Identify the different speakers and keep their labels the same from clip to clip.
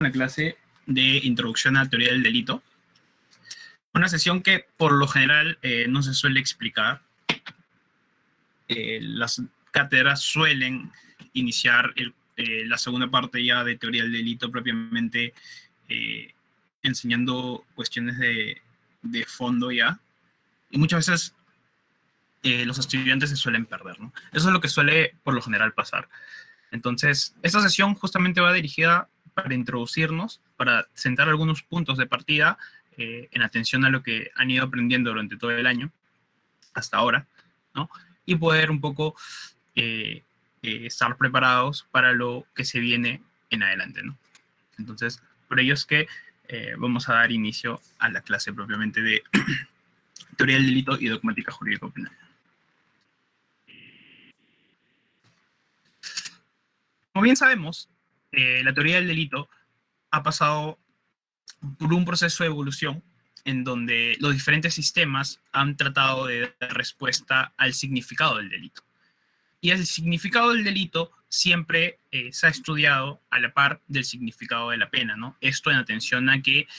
Speaker 1: Una clase de introducción a la teoría del delito. Una sesión que por lo general no se suele explicar. Las cátedras suelen iniciar la segunda parte ya de teoría del delito propiamente, enseñando cuestiones de fondo ya. Y muchas veces los estudiantes se suelen perder, ¿no? Eso es lo que suele por lo general pasar. Entonces, esta sesión justamente va dirigida para introducirnos, para sentar algunos puntos de partida en atención a lo que han ido aprendiendo durante todo el año, hasta ahora, ¿no? Y poder un poco estar preparados para lo que se viene en adelante, ¿no? Entonces, por ello es que vamos a dar inicio a la clase propiamente de teoría del delito y dogmática jurídico-penal. Como bien sabemos, la teoría del delito ha pasado por un proceso de evolución en donde los diferentes sistemas han tratado de dar respuesta al significado del delito. Y el significado del delito siempre se ha estudiado a la par del significado de la pena, ¿no? Esto en atención a que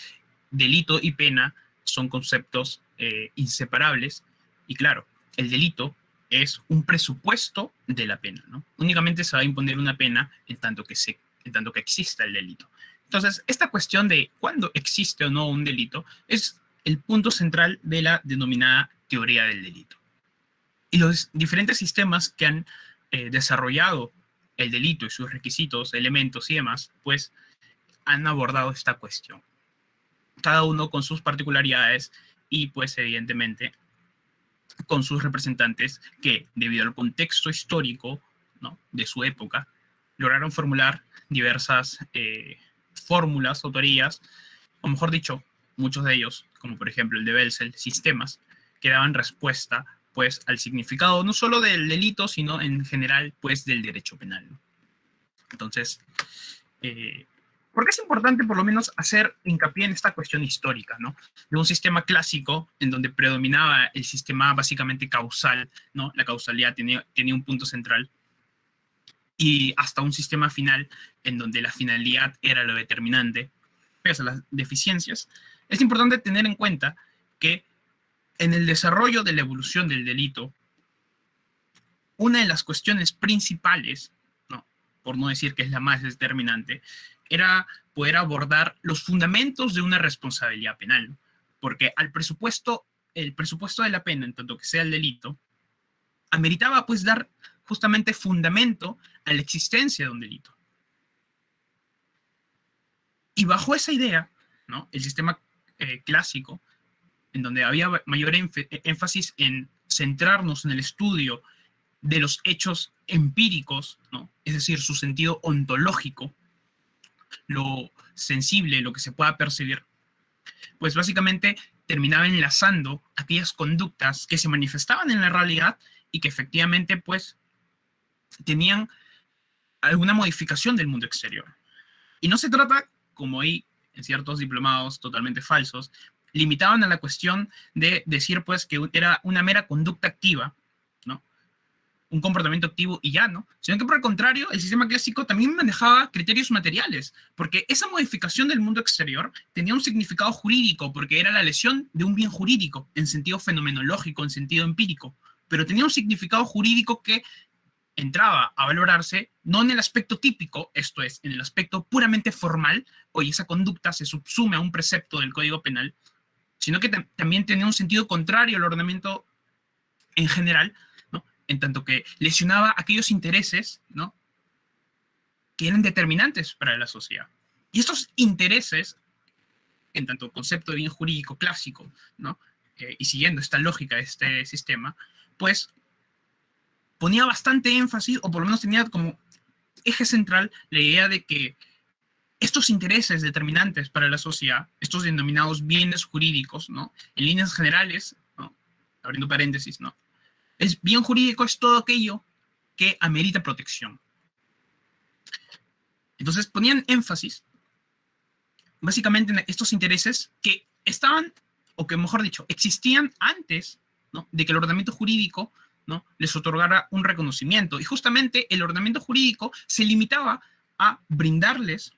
Speaker 1: delito y pena son conceptos inseparables y claro, el delito es un presupuesto de la pena, ¿no? Únicamente se va a imponer una pena en tanto que exista el delito. Entonces, esta cuestión de cuándo existe o no un delito es el punto central de la denominada teoría del delito. Y los diferentes sistemas que han desarrollado el delito y sus requisitos, elementos y demás, pues han abordado esta cuestión. Cada uno con sus particularidades y pues evidentemente con sus representantes que, debido al contexto histórico, ¿no?, de su época, lograron formular diversas fórmulas o teorías, o mejor dicho, muchos de ellos, como por ejemplo el de Welsel, sistemas que daban respuesta pues al significado no solo del delito, sino en general pues del derecho penal, ¿no? Entonces, ¿por qué es importante por lo menos hacer hincapié en esta cuestión histórica, ¿no? De un sistema clásico en donde predominaba el sistema básicamente causal, ¿no? La causalidad tenía un punto central, y hasta un sistema final en donde la finalidad era lo determinante, pese a las deficiencias. Es importante tener en cuenta que en el desarrollo de la evolución del delito, una de las cuestiones principales, ¿no?, por no decir que es la más determinante, era poder abordar los fundamentos de una responsabilidad penal, ¿no? Porque el presupuesto de la pena, en tanto que sea el delito, ameritaba pues dar justamente fundamento a la existencia de un delito. Y bajo esa idea, ¿no?, el sistema clásico, en donde había mayor énfasis en centrarnos en el estudio de los hechos empíricos, ¿no?, es decir, su sentido ontológico, lo sensible, lo que se pueda percibir, pues básicamente terminaba enlazando aquellas conductas que se manifestaban en la realidad y que efectivamente pues tenían alguna modificación del mundo exterior. Y no se trata, como hay en ciertos diplomados totalmente falsos, limitaban a la cuestión de decir pues que era una mera conducta activa, ¿no?, un comportamiento activo y ya, ¿no?, sino que por el contrario, el sistema clásico también manejaba criterios materiales, porque esa modificación del mundo exterior tenía un significado jurídico, porque era la lesión de un bien jurídico, en sentido fenomenológico, en sentido empírico, pero tenía un significado jurídico que entraba a valorarse no en el aspecto típico, esto es, en el aspecto puramente formal, oye, esa conducta se subsume a un precepto del Código Penal, sino que también tenía un sentido contrario al ordenamiento en general, ¿no?, en tanto que lesionaba aquellos intereses, ¿no?, que eran determinantes para la sociedad. Y estos intereses, en tanto concepto de bien jurídico clásico, ¿no?, y siguiendo esta lógica de este sistema, pues ponía bastante énfasis, o por lo menos tenía como eje central la idea de que estos intereses determinantes para la sociedad, estos denominados bienes jurídicos, ¿no?, en líneas generales, ¿no?, abriendo paréntesis, ¿no?, el bien jurídico es todo aquello que amerita protección. Entonces ponían énfasis básicamente en estos intereses que estaban, o que mejor dicho, existían antes, ¿no?, de que el ordenamiento jurídico, ¿no?, les otorgara un reconocimiento. Y justamente el ordenamiento jurídico se limitaba a brindarles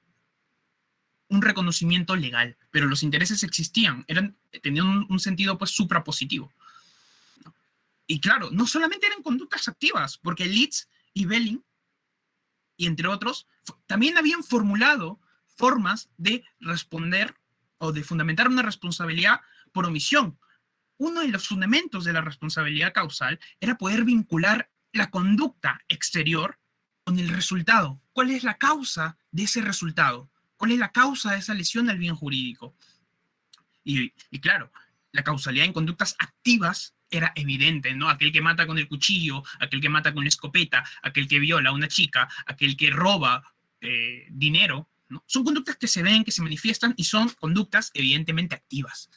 Speaker 1: un reconocimiento legal, pero los intereses existían, tenían un sentido pues suprapositivo. Y claro, no solamente eran conductas activas, porque Leeds y Belling, y entre otros, también habían formulado formas de responder o de fundamentar una responsabilidad por omisión. Uno de los fundamentos de la responsabilidad causal era poder vincular la conducta exterior con el resultado. ¿Cuál es la causa de ese resultado? ¿Cuál es la causa de esa lesión al bien jurídico? Y claro, la causalidad en conductas activas era evidente, ¿no? Aquel que mata con el cuchillo, aquel que mata con la escopeta, aquel que viola a una chica, aquel que roba dinero, ¿no? Son conductas que se ven, que se manifiestan y son conductas evidentemente activas.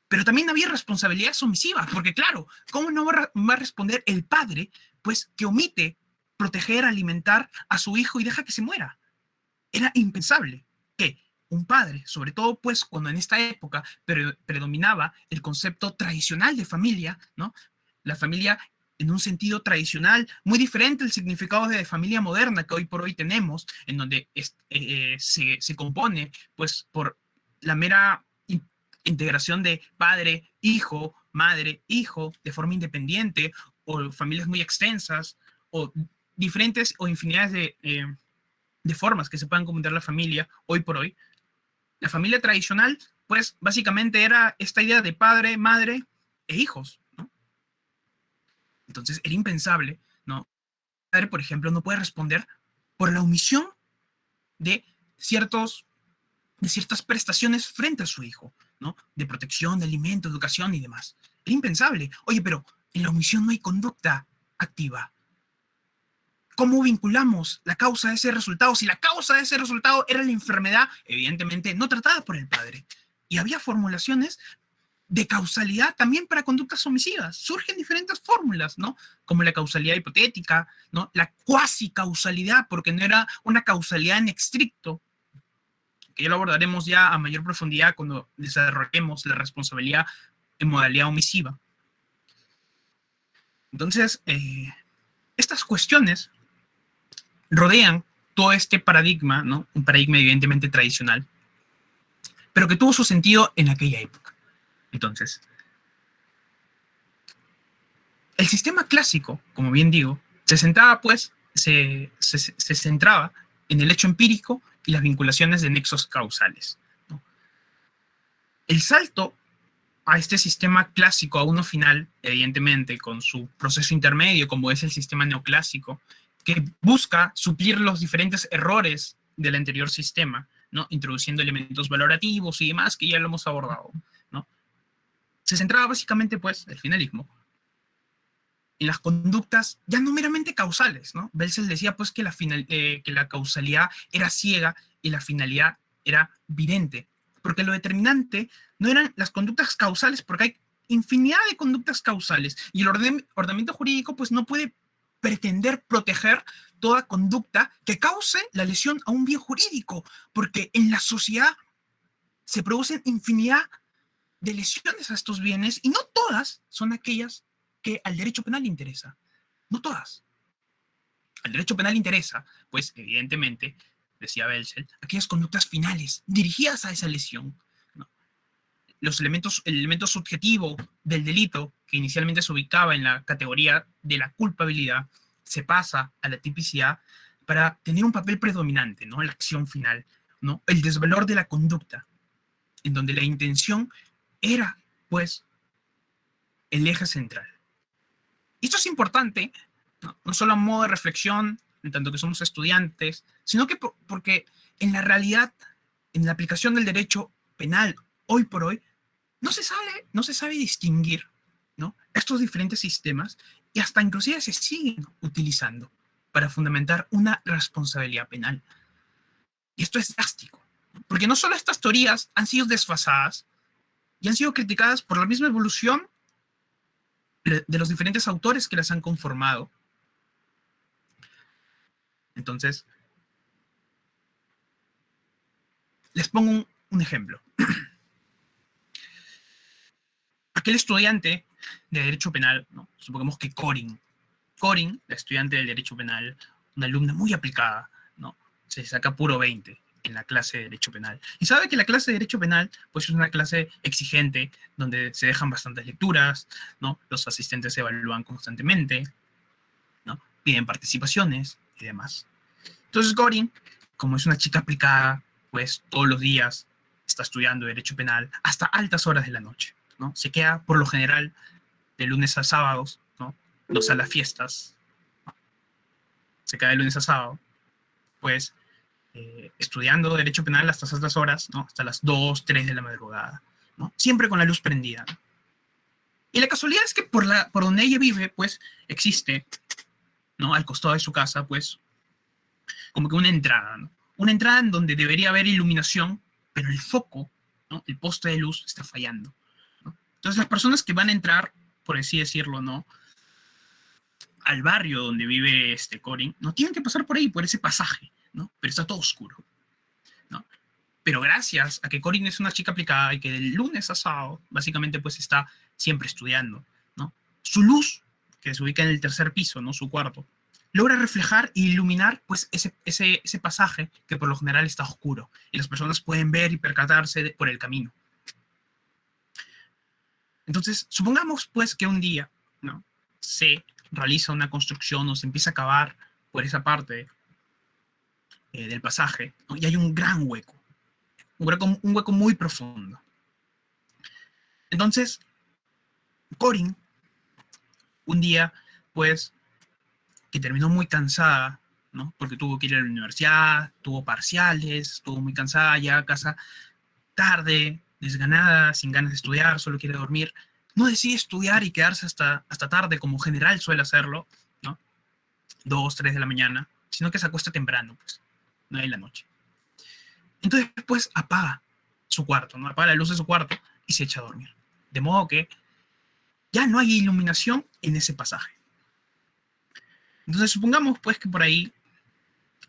Speaker 1: Pero también había responsabilidades omisivas, porque claro, ¿cómo no va a responder el padre, pues, que omite proteger, alimentar a su hijo y deja que se muera? Era impensable que un padre, sobre todo pues cuando en esta época predominaba el concepto tradicional de familia, ¿no? La familia en un sentido tradicional, muy diferente al significado de familia moderna que hoy por hoy tenemos, en donde se compone pues por la mera integración de padre, hijo, madre, hijo, de forma independiente, o familias muy extensas, o diferentes o infinidades de formas que se puedan comentar la familia hoy por hoy. La familia tradicional, pues básicamente era esta idea de padre, madre e hijos, ¿no? Entonces era impensable, ¿no? El padre, por ejemplo, no puede responder por la omisión de, de ciertas prestaciones frente a su hijo, ¿no? De protección, de alimento, educación y demás. Era impensable. Oye, pero en la omisión no hay conducta activa. ¿Cómo vinculamos la causa de ese resultado? Si la causa de ese resultado era la enfermedad, evidentemente no tratada por el padre. Y había formulaciones de causalidad también para conductas omisivas. Surgen diferentes fórmulas, ¿no? Como la causalidad hipotética, ¿no? La cuasi causalidad, porque no era una causalidad en estricto, que ya lo abordaremos ya a mayor profundidad cuando desarrollemos la responsabilidad en modalidad omisiva. Entonces, estas cuestiones rodean todo este paradigma, ¿no? Un paradigma evidentemente tradicional, pero que tuvo su sentido en aquella época. Entonces, el sistema clásico, como bien digo, se centraba, pues, se centraba en el hecho empírico y las vinculaciones de nexos causales, ¿no? El salto a este sistema clásico, a uno final, evidentemente, con su proceso intermedio, como es el sistema neoclásico, que busca suplir los diferentes errores del anterior sistema, ¿no? Introduciendo elementos valorativos y demás, que ya lo hemos abordado, ¿no? Se centraba básicamente, pues, el finalismo, en las conductas ya no meramente causales, ¿no? Belzel decía, pues, que que la causalidad era ciega y la finalidad era vidente, porque lo determinante no eran las conductas causales, porque hay infinidad de conductas causales, y el ordenamiento jurídico, pues, no puede pretender proteger toda conducta que cause la lesión a un bien jurídico, porque en la sociedad se producen infinidad de lesiones a estos bienes y no todas son aquellas que al derecho penal interesa. No todas. Al derecho penal interesa, pues evidentemente, decía Belzel, aquellas conductas finales dirigidas a esa lesión, ¿no? El elemento subjetivo del delito, que inicialmente se ubicaba en la categoría de la culpabilidad, se pasa a la tipicidad para tener un papel predominante, ¿no? La acción final, ¿no? El desvalor de la conducta, en donde la intención era, pues, el eje central. Y esto es importante, no solo a modo de reflexión, en tanto que somos estudiantes, sino que porque en la realidad, en la aplicación del derecho penal, hoy por hoy, no se sabe distinguir, ¿no? Estos diferentes sistemas y hasta inclusive se siguen utilizando para fundamentar una responsabilidad penal. Y esto es drástico, porque no solo estas teorías han sido desfasadas y han sido criticadas por la misma evolución de los diferentes autores que las han conformado. Entonces, les pongo un ejemplo. Aquel estudiante de Derecho Penal, ¿no? Supongamos que Corin, la estudiante del Derecho Penal, una alumna muy aplicada, ¿no? Se saca puro 20, en la clase de Derecho Penal. Y sabe que la clase de Derecho Penal pues es una clase exigente, donde se dejan bastantes lecturas, ¿no? Los asistentes se evalúan constantemente, ¿no? Piden participaciones y demás. Entonces Corin, como es una chica aplicada, pues todos los días está estudiando Derecho Penal hasta altas horas de la noche, ¿no? Se queda por lo general de lunes a sábados, ¿no? No sale a fiestas, ¿no? Se queda de lunes a sábado, pues estudiando Derecho Penal hasta esas horas, ¿no? Hasta las 2, 3 de la madrugada, ¿no? Siempre con la luz prendida, ¿no? Y la casualidad es que por donde ella vive, pues existe, ¿no? Al costado de su casa, pues como que una entrada, ¿no? Una entrada en donde debería haber iluminación, pero el foco, ¿no? El poste de luz está fallando, ¿no? Entonces las personas que van a entrar, por así decirlo, ¿no? Al barrio donde vive Corin, no tienen que pasar por ahí, por ese pasaje, ¿no? Pero está todo oscuro, ¿no? Pero gracias a que Corin es una chica aplicada y que del lunes a sábado, básicamente, pues está siempre estudiando, ¿no? Su luz, que se ubica en el tercer piso, ¿no? Su cuarto, logra reflejar e iluminar, pues, ese pasaje que por lo general está oscuro y las personas pueden ver y percatarse por el camino. Entonces, supongamos, pues, que un día, ¿no? Se realiza una construcción o se empieza a cavar por esa parte del pasaje, ¿no? Y hay un gran hueco, un hueco muy profundo. Entonces, Corin, un día, pues, que terminó muy cansada, ¿no? Porque tuvo que ir a la universidad, tuvo parciales, estuvo muy cansada, ya a casa tarde, desganada, sin ganas de estudiar, solo quiere dormir. No decide estudiar y quedarse hasta tarde, como general suele hacerlo, ¿no? 2, 3 de la mañana, sino que se acuesta temprano, pues, 9 de la noche. Entonces, pues, apaga su cuarto, ¿no? Apaga la luz de su cuarto y se echa a dormir. De modo que ya no hay iluminación en ese pasaje. Entonces, supongamos, pues, que por ahí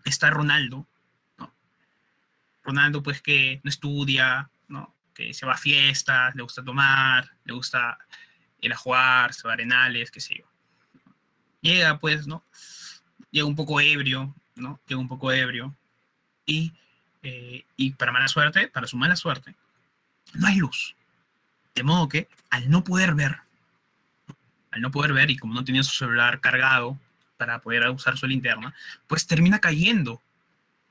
Speaker 1: está Ronaldo, ¿no? Ronaldo, pues, que no estudia, ¿no? Que se va a fiestas, le gusta tomar, le gusta ir a jugar, se va a arenales, qué sé yo. Llega, pues, ¿no? Llega un poco ebrio, ¿no? Llega un poco ebrio. Y para mala suerte, para su mala suerte, no hay luz. De modo que, al no poder ver, y como no tenía su celular cargado para poder usar su linterna, pues termina cayendo,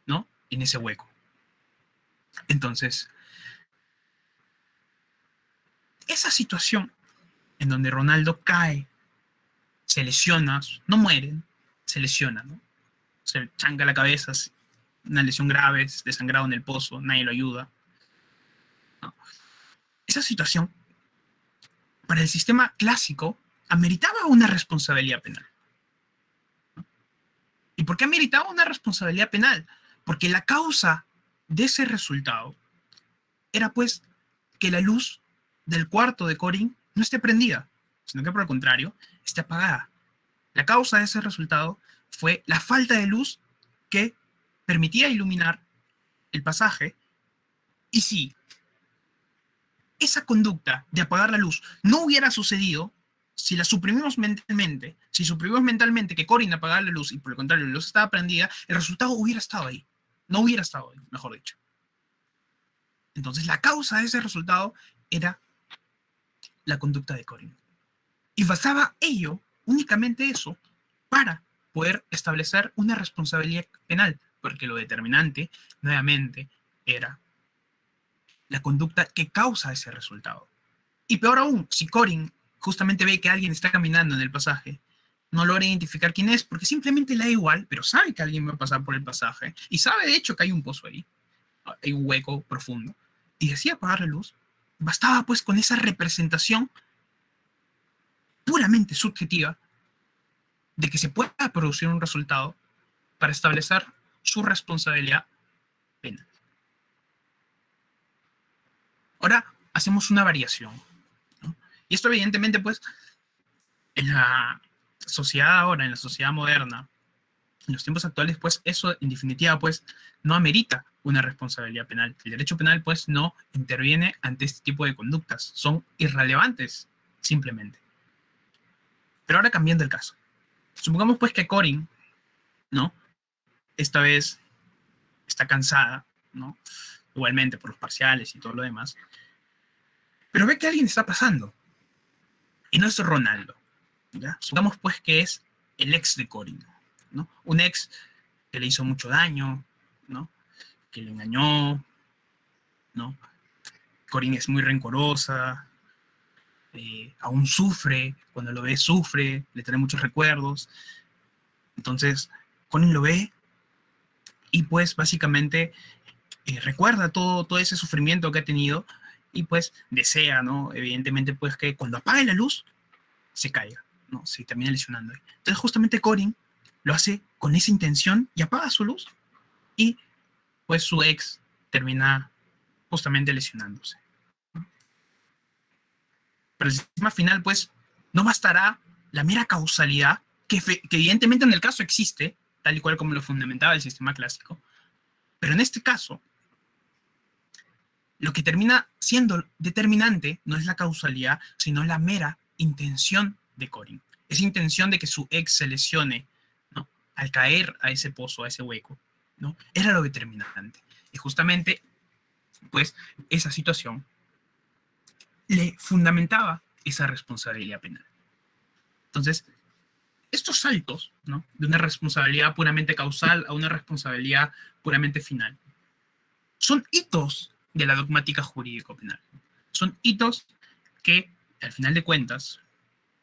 Speaker 1: ¿no? En ese hueco. Entonces, esa situación en donde Ronaldo cae, se lesiona, no muere, se lesiona, ¿no? Se chanca la cabeza, una lesión grave, desangrado en el pozo, nadie lo ayuda, ¿no? Esa situación, para el sistema clásico, ameritaba una responsabilidad penal. ¿Y por qué ameritaba una responsabilidad penal? Porque la causa de ese resultado era, pues, que la luz del cuarto de Corin no esté prendida, sino que por el contrario, esté apagada. La causa de ese resultado fue la falta de luz que permitía iluminar el pasaje. Y si esa conducta de apagar la luz no hubiera sucedido, si la suprimimos mentalmente, si suprimimos mentalmente que Corin apagara la luz y por el contrario la luz estaba prendida, el resultado hubiera estado ahí. No hubiera estado ahí, mejor dicho. Entonces la causa de ese resultado era la conducta de Corin. Y bastaba ello, únicamente eso, para poder establecer una responsabilidad penal, porque lo determinante, nuevamente, era la conducta que causa ese resultado. Y peor aún, si Corin justamente ve que alguien está caminando en el pasaje, no logra identificar quién es, porque simplemente le da igual, pero sabe que alguien va a pasar por el pasaje, y sabe de hecho que hay un pozo ahí, hay un hueco profundo, y decía apagar la luz, bastaba pues con esa representación puramente subjetiva de que se pueda producir un resultado para establecer su responsabilidad penal. Ahora hacemos una variación, ¿no? Y esto evidentemente pues en la sociedad ahora, en la sociedad moderna, en los tiempos actuales, pues eso en definitiva pues no amerita una responsabilidad penal. El derecho penal pues no interviene ante este tipo de conductas, son irrelevantes simplemente. Pero ahora cambiando el caso, supongamos pues que Corin, ¿no? Esta vez está cansada, ¿no? Igualmente por los parciales y todo lo demás. Pero ve que alguien está pasando. Y no es Ronaldo, ¿ya? Supongamos pues que es el ex de Corin, ¿no? Un ex que le hizo mucho daño, ¿no? Que le engañó, ¿no? Corin es muy rencorosa, aún sufre, cuando lo ve sufre, le trae muchos recuerdos. Entonces, Corin lo ve y pues básicamente recuerda todo ese sufrimiento que ha tenido y pues desea, ¿no? Evidentemente pues que cuando apague la luz se caiga, ¿no? Se termina lesionando. Entonces justamente Corin lo hace con esa intención y apaga su luz y pues su ex termina justamente lesionándose. Pero el sistema final pues no bastará la mera causalidad que evidentemente en el caso existe, tal y cual como lo fundamentaba el sistema clásico, pero en este caso lo que termina siendo determinante no es la causalidad, sino la mera intención de Corin. Esa intención de que su ex se lesione, ¿no? Al caer a ese pozo, a ese hueco, ¿no? Era lo determinante. Y justamente, pues, esa situación le fundamentaba esa responsabilidad penal. Entonces, estos saltos, ¿no? De una responsabilidad puramente causal a una responsabilidad puramente final, son hitos de la dogmática jurídico-penal. Son hitos que, al final de cuentas,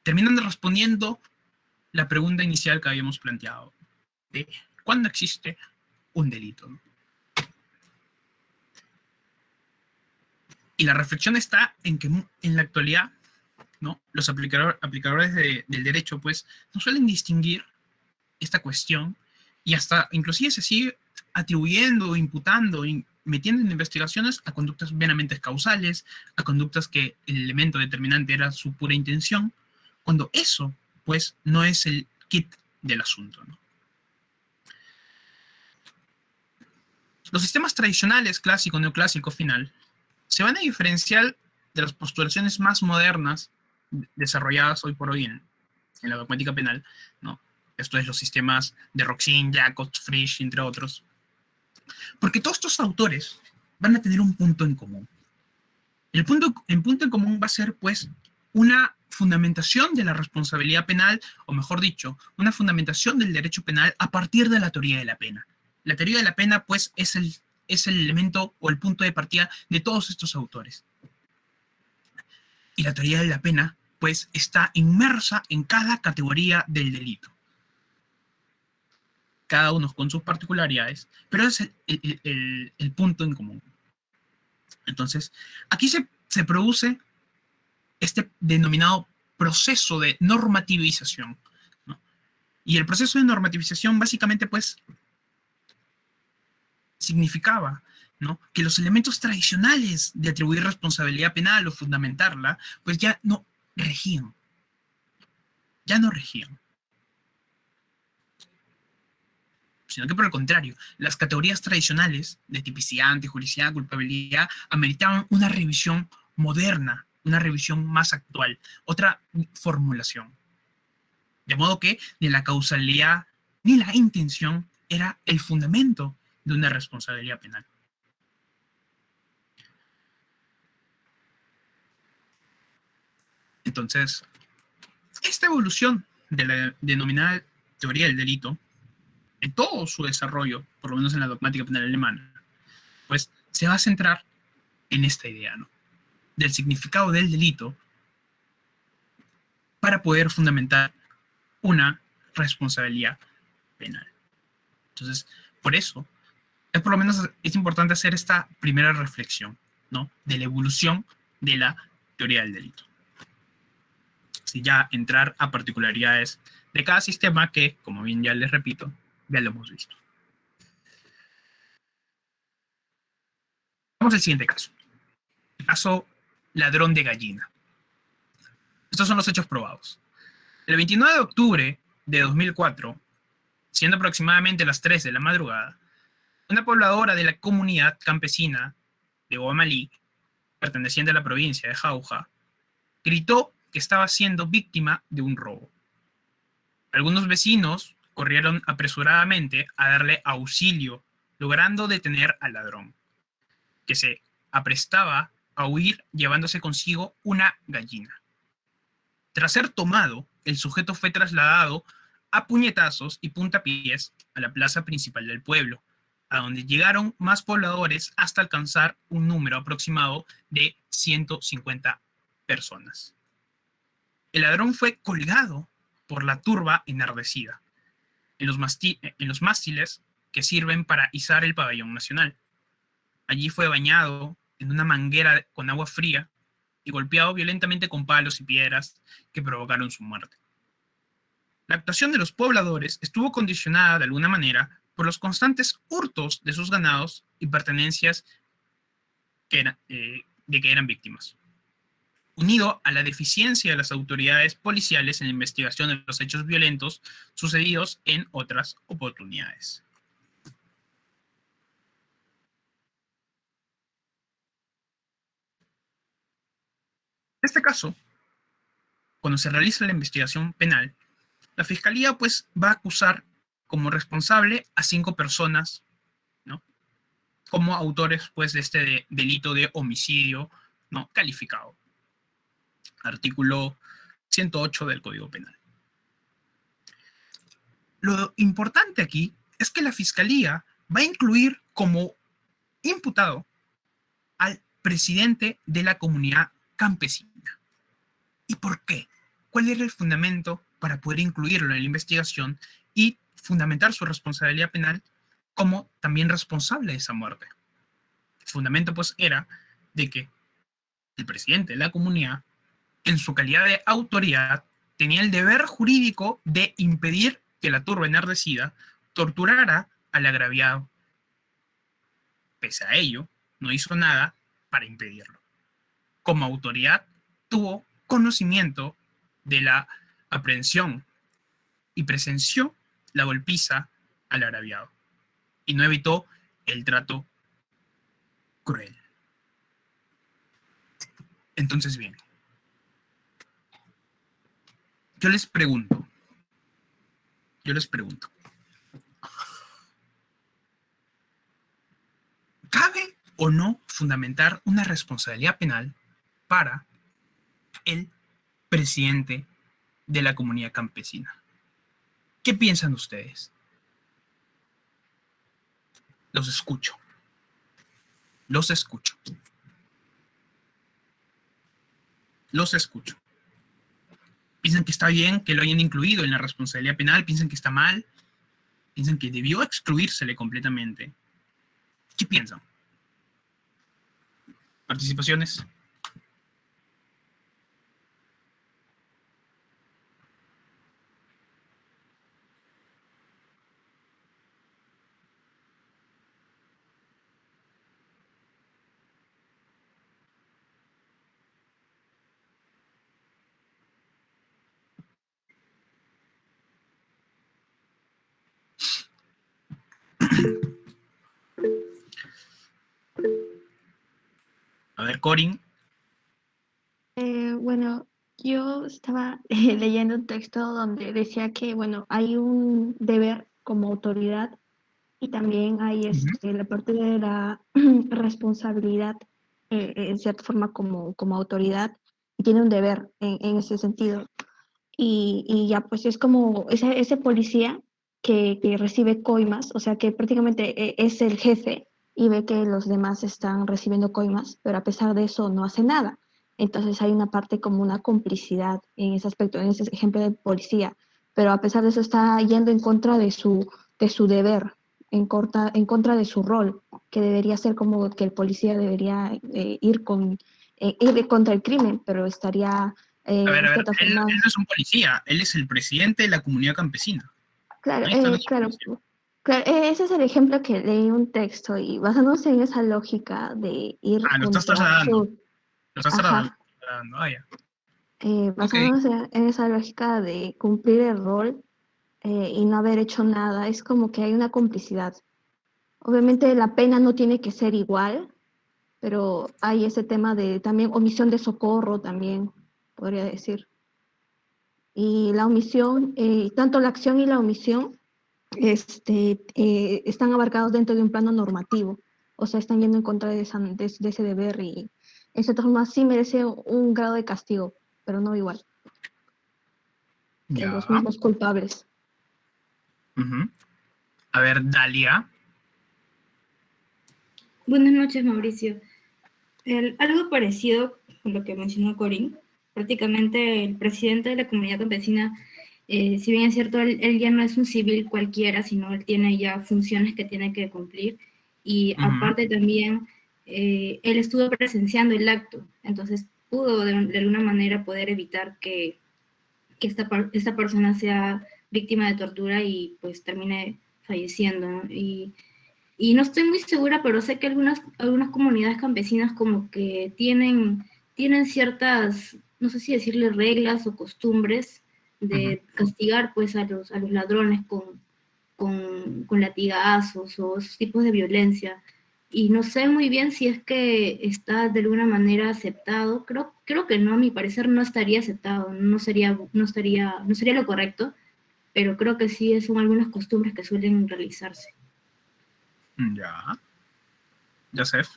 Speaker 1: terminan respondiendo la pregunta inicial que habíamos planteado, de ¿cuándo existe un delito? Y la reflexión está en que en la actualidad, ¿no? Los aplicadores del derecho pues no suelen distinguir esta cuestión y hasta inclusive se sigue atribuyendo, imputando, metiendo en investigaciones a conductas meramente causales, a conductas que el elemento determinante era su pura intención, cuando eso pues no es el kit del asunto, ¿no? Los sistemas tradicionales, clásico, neoclásico, final, se van a diferenciar de las postulaciones más modernas desarrolladas hoy por hoy en la dogmática penal, ¿no? Esto es los sistemas de Roxin, Jacobs, Frisch, entre otros. Porque todos estos autores van a tener un punto en común. El punto en común va a ser, pues, una fundamentación de la responsabilidad penal, o mejor dicho, una fundamentación del derecho penal a partir de la teoría de la pena. La teoría de la pena, pues, es el elemento o el punto de partida de todos estos autores. Y la teoría de la pena, pues, está inmersa en cada categoría del delito. Cada uno con sus particularidades, pero es el punto en común. Entonces, aquí se produce este denominado proceso de normativización, ¿no? Y el proceso de normativización básicamente, pues, significaba, ¿no? Que los elementos tradicionales de atribuir responsabilidad penal o fundamentarla, pues ya no regían. Ya no regían. Sino que por el contrario, las categorías tradicionales de tipicidad, antijuricidad, culpabilidad, ameritaban una revisión moderna, una revisión más actual, otra formulación. De modo que ni la causalidad ni la intención era el fundamento de una responsabilidad penal. Entonces, esta evolución de la denominada teoría del delito, en todo su desarrollo, por lo menos en la dogmática penal alemana, pues se va a centrar en esta idea, ¿no? Del significado del delito para poder fundamentar una responsabilidad penal. Entonces, por eso, por lo menos es importante hacer esta primera reflexión, ¿no? De la evolución de la teoría del delito. Si ya entrar a particularidades de cada sistema que, como bien ya les repito, ya lo hemos visto. Vamos al siguiente caso. El caso ladrón de gallina. Estos son los hechos probados. El 29 de octubre de 2004, siendo aproximadamente las 3 de la madrugada, una pobladora de la comunidad campesina de Guamalí, perteneciente a la provincia de Jauja, gritó que estaba siendo víctima de un robo. Algunos vecinos corrieron apresuradamente a darle auxilio, logrando detener al ladrón. que se aprestaba a huir llevándose consigo una gallina. Tras ser tomado, el sujeto fue trasladado a puñetazos y puntapiés a la plaza principal del pueblo, a donde llegaron más pobladores hasta alcanzar un número aproximado de 150 personas. El ladrón fue colgado por la turba enardecida en los mástiles que sirven para izar el pabellón nacional. Allí fue bañado en una manguera con agua fría y golpeado violentamente con palos y piedras que provocaron su muerte. La actuación de los pobladores estuvo condicionada de alguna manera por los constantes hurtos de sus ganados y pertenencias de que eran víctimas, unido a la deficiencia de las autoridades policiales en la investigación de los hechos violentos sucedidos en otras oportunidades. En este caso, cuando se realiza la investigación penal, la fiscalía pues va a acusar como responsable a 5 personas, ¿no?, como autores pues de este delito de homicidio, ¿no?, calificado. Artículo 108 del Código Penal. Lo importante aquí es que la fiscalía va a incluir como imputado al presidente de la comunidad campesina. ¿Y por qué? ¿Cuál era el fundamento para poder incluirlo en la investigación y fundamentar su responsabilidad penal como también responsable de esa muerte? El fundamento pues era de que el presidente de la comunidad, en su calidad de autoridad, tenía el deber jurídico de impedir que la turba enardecida torturara al agraviado. Pese a ello, no hizo nada para impedirlo. Como autoridad, tuvo conocimiento de la aprehensión y presenció la golpiza al agraviado y no evitó el trato cruel. Entonces, bien, yo les pregunto, ¿cabe o no fundamentar una responsabilidad penal para el presidente de la comunidad campesina? ¿Qué piensan ustedes? Los escucho. Los escucho. Los escucho. ¿Piensan que está bien que lo hayan incluido en la responsabilidad penal? ¿Piensan que está mal? ¿Piensan que debió excluírsele completamente? ¿Qué piensan? ¿Participaciones? A ver, Corin.
Speaker 2: Bueno, yo estaba leyendo un texto donde decía que, bueno, hay un deber como autoridad y también hay la parte de la responsabilidad, en cierta forma como autoridad, y tiene un deber en ese sentido. Y ya pues es como ese policía que recibe coimas, o sea que prácticamente es el jefe y ve que los demás están recibiendo coimas, pero a pesar de eso no hace nada. Entonces hay una parte como una complicidad en ese aspecto, en ese ejemplo de policía, pero a pesar de eso está yendo en contra de su deber, en contra de su rol, que debería ser como que el policía debería ir contra el crimen, pero estaría
Speaker 1: A ver,
Speaker 2: en
Speaker 1: a ver,
Speaker 2: cierta
Speaker 1: él
Speaker 2: forma.
Speaker 1: no es un policía, él es el presidente de la comunidad campesina.
Speaker 2: Claro,
Speaker 1: Ahí está la
Speaker 2: claro,
Speaker 1: diferencia.
Speaker 2: claro, ese es el ejemplo que leí un texto y basándose en esa lógica de ir
Speaker 1: Ah, lo estás
Speaker 2: contra
Speaker 1: trasladando.
Speaker 2: su,
Speaker 1: Lo estás
Speaker 2: ajá,
Speaker 1: trasladando. Ah, ya. Ok.
Speaker 2: basándose en esa lógica de cumplir el rol y no haber hecho nada, es como que hay una complicidad. Obviamente la pena no tiene que ser igual, pero hay ese tema de también omisión de socorro también, podría decir. Y la omisión, tanto la acción y la omisión están abarcados dentro de un plano normativo. o sea, están yendo en contra de ese deber y en cierta forma sí merece un grado de castigo, pero no igual que
Speaker 1: Ya.
Speaker 2: los mismos culpables.
Speaker 1: Ujú. A ver, Dalia.
Speaker 3: Buenas noches, Mauricio. Algo parecido con lo que mencionó Corín, prácticamente el presidente de la comunidad campesina, si bien es cierto, él ya no es un civil cualquiera, sino él tiene ya funciones que tiene que cumplir y
Speaker 1: Ujú.
Speaker 3: aparte también él estuvo presenciando el acto, entonces pudo de alguna manera poder evitar que esta persona sea víctima de tortura y pues termine falleciendo, ¿no? Y no estoy muy segura, pero sé que algunas comunidades campesinas como que tienen ciertas, no sé si decirle reglas o costumbres
Speaker 1: Ujú.
Speaker 3: de castigar pues a los ladrones con latigazos o esos tipos de violencia. Y no sé muy bien si es que está de alguna manera aceptado. Creo que no, a mi parecer no estaría aceptado, no sería lo correcto, pero creo que sí son algunas costumbres que suelen realizarse.
Speaker 1: Ya. Joseph.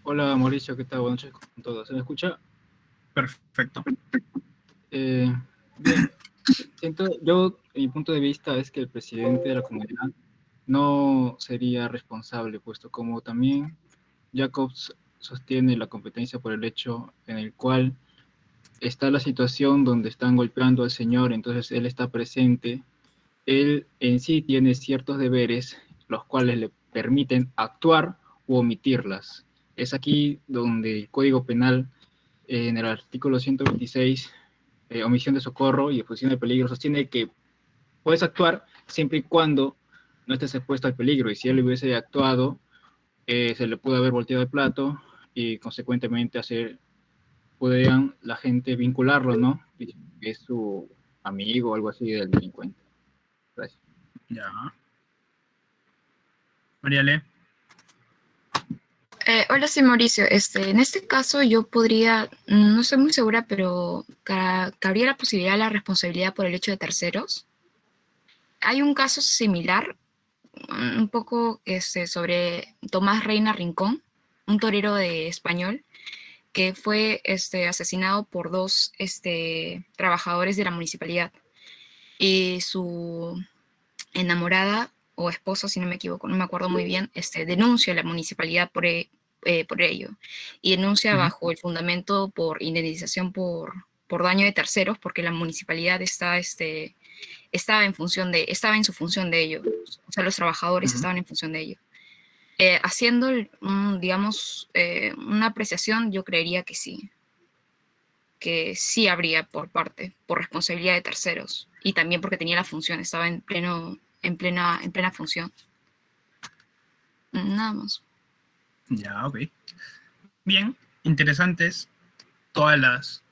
Speaker 4: Hola Mauricio, ¿qué tal? Buenas noches con todos. ¿Se me escucha?
Speaker 1: Perfecto.
Speaker 4: Bien, yo, mi punto de vista es que el presidente de la comunidad no sería responsable, puesto como también Jacobs sostiene la competencia por el hecho en el cual está la situación donde están golpeando al señor, entonces él está presente, él en sí tiene ciertos deberes, los cuales le permiten actuar u omitirlas. Es aquí donde el Código Penal, en el artículo 126, omisión de socorro y exposición de peligro, sostiene que puedes actuar siempre y cuando no estés expuesto al peligro, y si él hubiese actuado, se le pudo haber volteado el plato y consecuentemente podrían la gente vincularlo, ¿no? Que es su amigo o algo así del delincuente. Gracias.
Speaker 1: Ya. Mariale.
Speaker 5: Hola, soy Mauricio. En este caso yo podría, no estoy muy segura, pero cabría la posibilidad de la responsabilidad por el hecho de terceros. Hay un caso similar, un poco sobre Tomás Reina Rincón, un torero de español, que fue asesinado por dos trabajadores de la municipalidad. Y su enamorada o esposa, si no me equivoco, no me acuerdo muy bien, denuncia a la municipalidad por ello y denuncia
Speaker 1: Ujú.
Speaker 5: bajo el fundamento por indemnización por daño de terceros porque la municipalidad estaba en su función de ello, o sea, los trabajadores
Speaker 1: Ujú.
Speaker 5: estaban en función de ello. Haciendo, digamos, una apreciación, yo creería que sí habría por responsabilidad de terceros y también porque tenía la función, estaba en plena función. Nada más.
Speaker 1: Ya, ok. Bien, interesantes todas las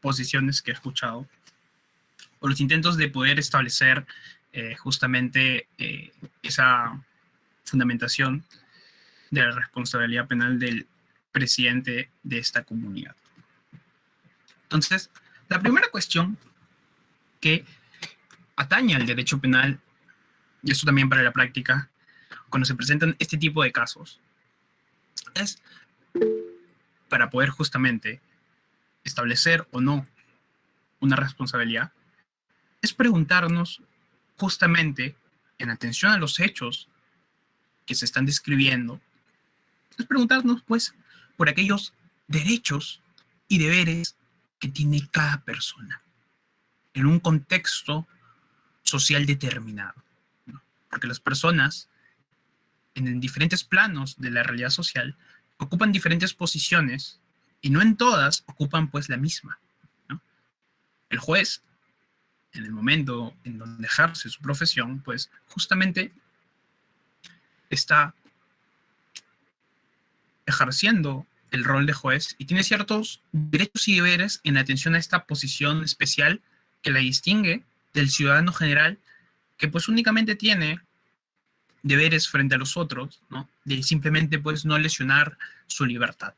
Speaker 1: posiciones que he escuchado, o los intentos de poder establecer justamente esa fundamentación de la responsabilidad penal del presidente de esta comunidad. Entonces, la primera cuestión que atañe al derecho penal, y esto también para la práctica, cuando se presentan este tipo de casos, es para poder justamente establecer o no una responsabilidad, es preguntarnos justamente en atención a los hechos que se están describiendo, es preguntarnos pues por aquellos derechos y deberes que tiene cada persona en un contexto social determinado, ¿no? Porque las personas en diferentes planos de la realidad social ocupan diferentes posiciones y no en todas ocupan pues la misma, ¿no? El juez, en el momento en donde ejerce su profesión, pues justamente está ejerciendo el rol de juez y tiene ciertos derechos y deberes en atención a esta posición especial que la distingue del ciudadano general, que pues únicamente tiene deberes frente a los otros, ¿no? De simplemente pues no lesionar su libertad,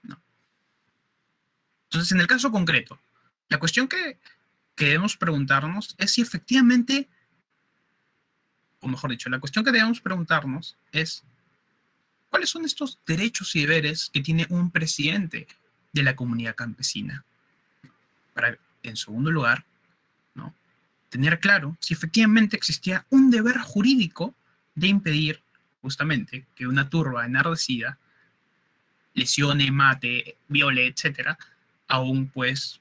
Speaker 1: ¿no? Entonces, en el caso concreto, la cuestión que debemos preguntarnos es si efectivamente, o mejor dicho, la cuestión que debemos preguntarnos es ¿cuáles son estos derechos y deberes que tiene un presidente de la comunidad campesina? Para, en segundo lugar, ¿no?, tener claro si efectivamente existía un deber jurídico de impedir justamente que una turba enardecida lesione, mate, viole, etcétera, a un pues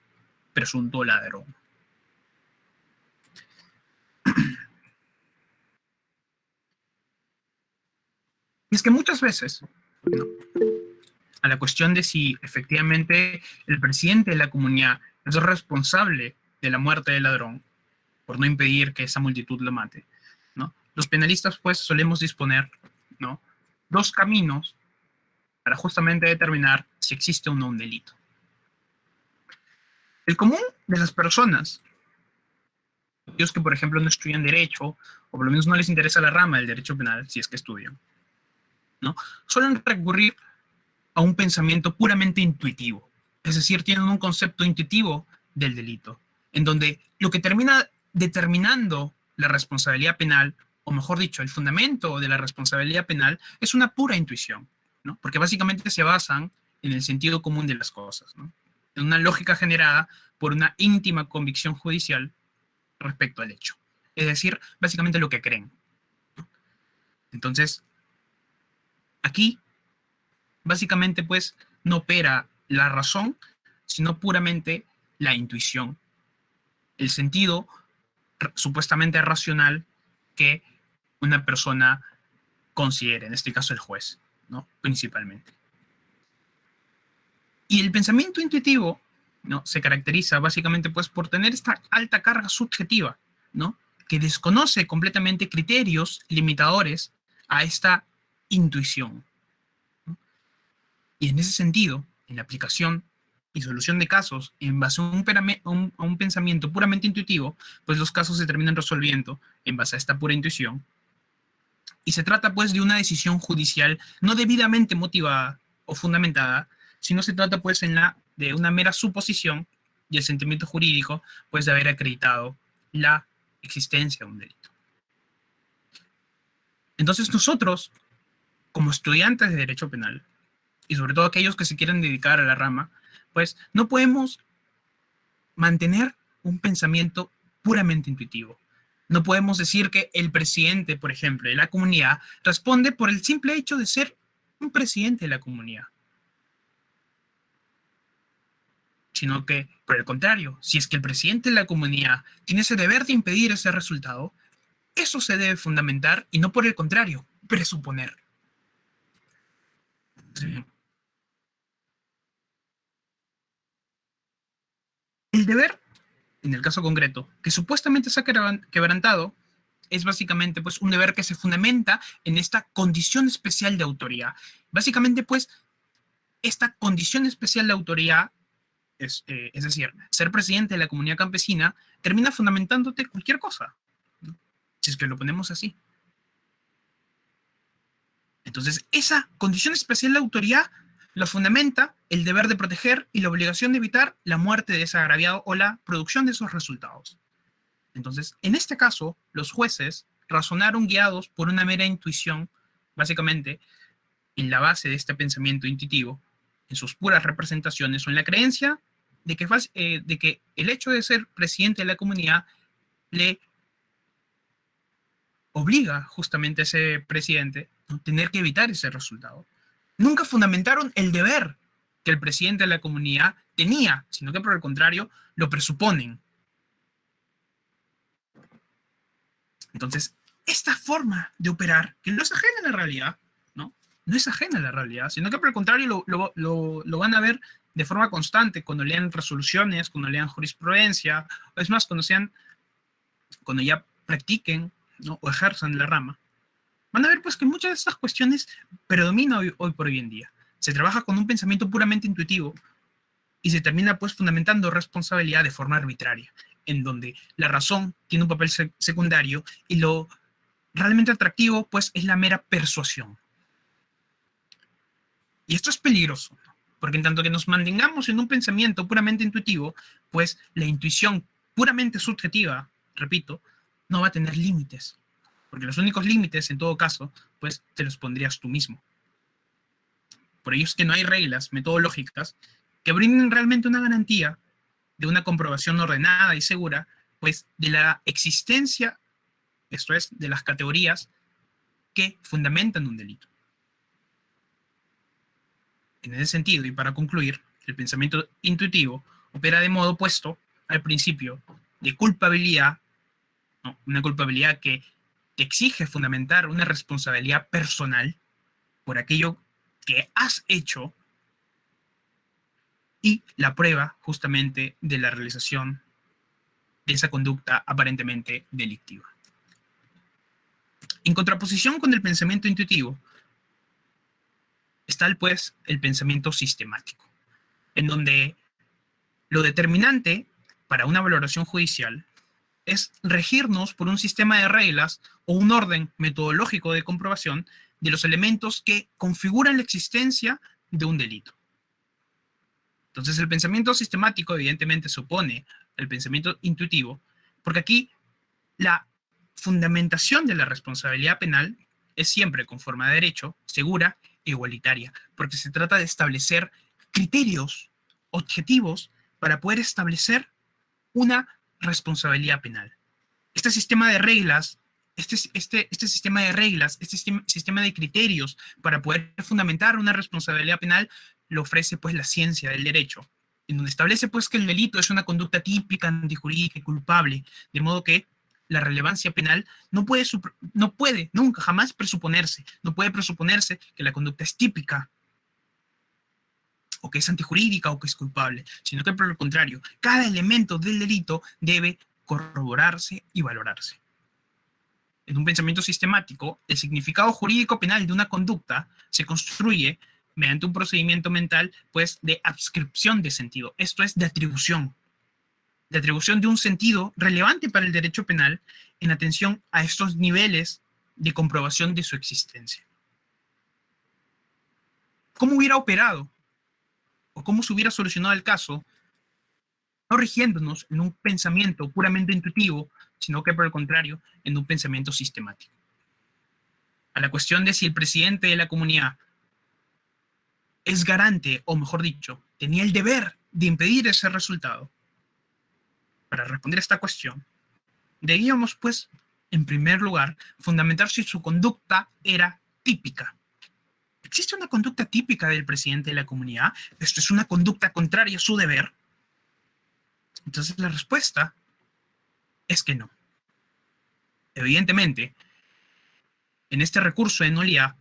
Speaker 1: presunto ladrón. Y es que muchas veces, ¿no?, a la cuestión de si efectivamente el presidente de la comunidad es responsable de la muerte del ladrón por no impedir que esa multitud lo mate, ¿no?, los penalistas pues solemos disponer, ¿no?, dos caminos para justamente determinar si existe o no un delito. El común de las personas, aquellos que por ejemplo no estudian derecho, o por lo menos no les interesa la rama del derecho penal, si es que estudian, ¿no?, suelen recurrir a un pensamiento puramente intuitivo. Es decir, tienen un concepto intuitivo del delito, en donde lo que termina determinando la responsabilidad penal, o mejor dicho, el fundamento de la responsabilidad penal, es una pura intuición, ¿no?, porque básicamente se basan en el sentido común de las cosas, ¿no?, en una lógica generada por una íntima convicción judicial respecto al hecho. Es decir, básicamente lo que creen, ¿no? Entonces, aquí, básicamente, pues, no opera la razón, sino puramente la intuición, el sentido supuestamente racional que una persona considere, en este caso el juez, ¿no?, principalmente. Y el pensamiento intuitivo, ¿no?, se caracteriza básicamente pues por tener esta alta carga subjetiva, ¿no?, que desconoce completamente criterios limitadores a esta intuición, ¿no? Y en ese sentido, en la aplicación y solución de casos en base a un pensamiento puramente intuitivo, pues los casos se terminan resolviendo en base a esta pura intuición. Y se trata pues de una decisión judicial no debidamente motivada o fundamentada, sino se trata pues de una mera suposición y el sentimiento jurídico pues de haber acreditado la existencia de un delito. Entonces nosotros, como estudiantes de Derecho Penal, y sobre todo aquellos que se quieren dedicar a la rama, pues no podemos mantener un pensamiento puramente intuitivo. No podemos decir que el presidente, por ejemplo, de la comunidad responde por el simple hecho de ser un presidente de la comunidad. Sino que, por el contrario, si es que el presidente de la comunidad tiene ese deber de impedir ese resultado, eso se debe fundamentar y no por el contrario, presuponer. Sí. El deber, en el caso concreto, que supuestamente se ha quebrantado, es básicamente pues, un deber que se fundamenta en esta condición especial de autoridad. Básicamente, pues, esta condición especial de autoridad, es decir, ser presidente de la comunidad campesina, termina fundamentándote cualquier cosa, ¿no?, si es que lo ponemos así. Entonces, esa condición especial de autoridad lo fundamenta el deber de proteger y la obligación de evitar la muerte de ese agraviado o la producción de esos resultados. Entonces, en este caso, los jueces razonaron guiados por una mera intuición, básicamente, en la base de este pensamiento intuitivo, en sus puras representaciones o en la creencia de que el hecho de ser presidente de la comunidad le obliga justamente a ese presidente a tener que evitar ese resultado. Nunca fundamentaron el deber que el presidente de la comunidad tenía, sino que por el contrario lo presuponen. Entonces, esta forma de operar, que no es ajena a la realidad, ¿no? No es ajena a la realidad, sino que por el contrario lo van a ver de forma constante cuando lean resoluciones, cuando lean jurisprudencia, o es más, cuando ya practiquen, ¿no?, o ejerzan la rama. Van a ver pues que muchas de estas cuestiones predominan hoy por hoy en día. Se trabaja con un pensamiento puramente intuitivo y se termina pues fundamentando responsabilidad de forma arbitraria, en donde la razón tiene un papel secundario y lo realmente atractivo pues es la mera persuasión. Y esto es peligroso, ¿no?, porque en tanto que nos mantengamos en un pensamiento puramente intuitivo, pues la intuición puramente subjetiva, repito, no va a tener límites. Porque los únicos límites, en todo caso, pues te los pondrías tú mismo. Por ello es que no hay reglas metodológicas que brinden realmente una garantía de una comprobación ordenada y segura, pues de la existencia, esto es, de las categorías que fundamentan un delito. En ese sentido, y para concluir, el pensamiento intuitivo opera de modo opuesto al principio de culpabilidad, ¿no? Una culpabilidad que te exige fundamentar una responsabilidad personal por aquello que has hecho y la prueba justamente de la realización de esa conducta aparentemente delictiva. En contraposición con el pensamiento intuitivo está pues el pensamiento sistemático, en donde lo determinante para una valoración judicial es regirnos por un sistema de reglas o un orden metodológico de comprobación de los elementos que configuran la existencia de un delito. Entonces, el pensamiento sistemático evidentemente se opone al pensamiento intuitivo, porque aquí la fundamentación de la responsabilidad penal es siempre conforme a derecho, segura e igualitaria, porque se trata de establecer criterios objetivos para poder establecer una responsabilidad penal. Este sistema de reglas, este sistema de reglas, este sistema de criterios para poder fundamentar una responsabilidad penal lo ofrece pues la ciencia del derecho, en donde establece pues que el delito es una conducta típica, antijurídica y culpable, de modo que la relevancia penal no puede nunca, jamás presuponerse, no puede presuponerse que la conducta es típica, o que es antijurídica o que es culpable, sino que por el contrario, cada elemento del delito debe corroborarse y valorarse. En un pensamiento sistemático, el significado jurídico penal de una conducta se construye mediante un procedimiento mental, pues, de adscripción de sentido, esto es, de atribución de un sentido relevante para el derecho penal en atención a estos niveles de comprobación de su existencia. ¿Cómo hubiera operado o cómo se hubiera solucionado el caso, no rigiéndonos en un pensamiento puramente intuitivo, sino que por el contrario, en un pensamiento sistemático? A la cuestión de si el presidente de la comunidad es garante, o mejor dicho, tenía el deber de impedir ese resultado. Para responder a esta cuestión, debíamos, pues, en primer lugar, fundamentar si su conducta era típica. ¿Existe una conducta típica del presidente de la comunidad? ¿Esto es una conducta contraria a su deber? Entonces la respuesta es que no. Evidentemente, en este recurso de nulidad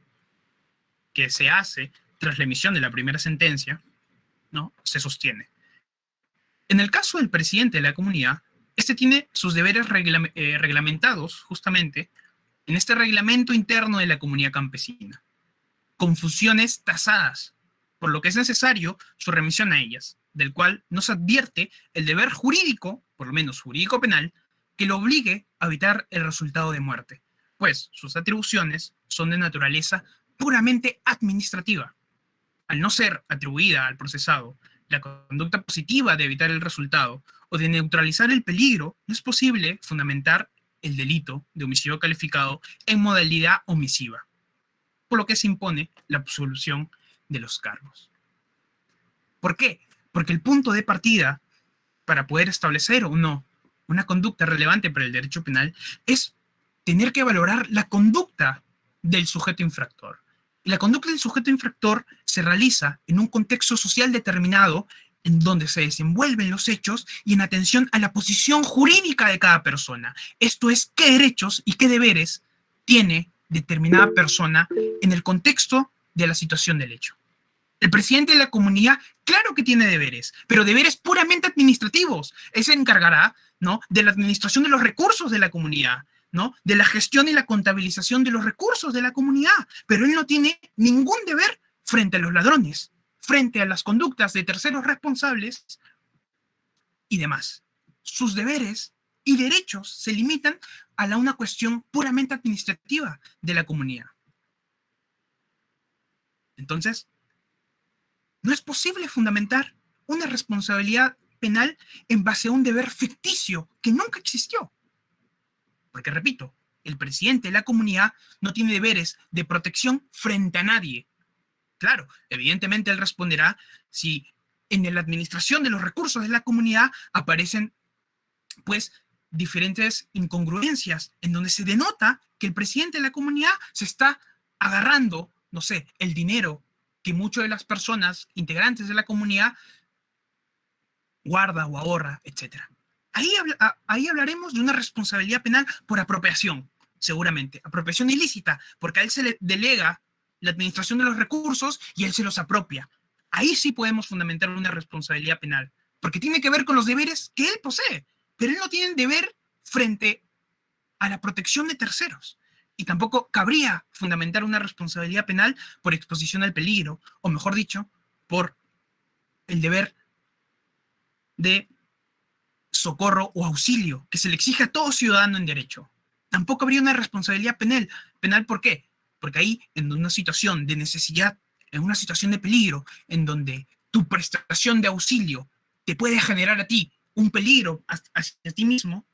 Speaker 1: que se hace tras la emisión de la primera sentencia, ¿no?, se sostiene. En el caso del presidente de la comunidad, este tiene sus deberes reglamentados justamente en este reglamento interno de la comunidad campesina, con funciones tasadas, por lo que es necesario su remisión a ellas, del cual nos advierte el deber jurídico, por lo menos jurídico penal, que lo obligue a evitar el resultado de muerte, pues sus atribuciones son de naturaleza puramente administrativa. Al no ser atribuida al procesado la conducta positiva de evitar el resultado o de neutralizar el peligro, no es posible fundamentar el delito de homicidio calificado en modalidad omisiva, por lo que se impone la absolución de los cargos. ¿Por qué? Porque el punto de partida para poder establecer o no una conducta relevante para el derecho penal es tener que valorar la conducta del sujeto infractor. Y la conducta del sujeto infractor se realiza en un contexto social determinado en donde se desenvuelven los hechos y en atención a la posición jurídica de cada persona. Esto es, qué derechos y qué deberes tiene determinada persona en el contexto de la situación del hecho. El presidente de la comunidad, claro que tiene deberes, pero deberes puramente administrativos. Él se encargará, ¿no?, de la administración de los recursos de la comunidad, ¿no?, de la gestión y la contabilización de los recursos de la comunidad, pero él no tiene ningún deber frente a los ladrones, frente a las conductas de terceros responsables y demás. Sus deberes y derechos se limitan a una cuestión puramente administrativa de la comunidad. Entonces, no es posible fundamentar una responsabilidad penal en base a un deber ficticio que nunca existió. Porque, repito, el presidente de la comunidad no tiene deberes de protección frente a nadie. Claro, evidentemente él responderá si en la administración de los recursos de la comunidad aparecen, pues, diferentes incongruencias en donde se denota que el presidente de la comunidad se está agarrando, no sé, el dinero que muchas de las personas integrantes de la comunidad guarda o ahorra, etc. Ahí hablaremos de una responsabilidad penal por apropiación, seguramente. Apropiación ilícita, porque a él se le delega la administración de los recursos y él se los apropia. Ahí sí podemos fundamentar una responsabilidad penal, porque tiene que ver con los deberes que él posee, pero él no tiene deber frente a la protección de terceros. Y tampoco cabría fundamentar una responsabilidad penal por exposición al peligro, o mejor dicho, por el deber de socorro o auxilio que se le exige a todo ciudadano en derecho. Tampoco habría una responsabilidad penal. ¿Penal por qué? Porque ahí, en una situación de necesidad, en una situación de peligro, en donde tu prestación de auxilio te puede generar a ti un peligro hacia ti mismo,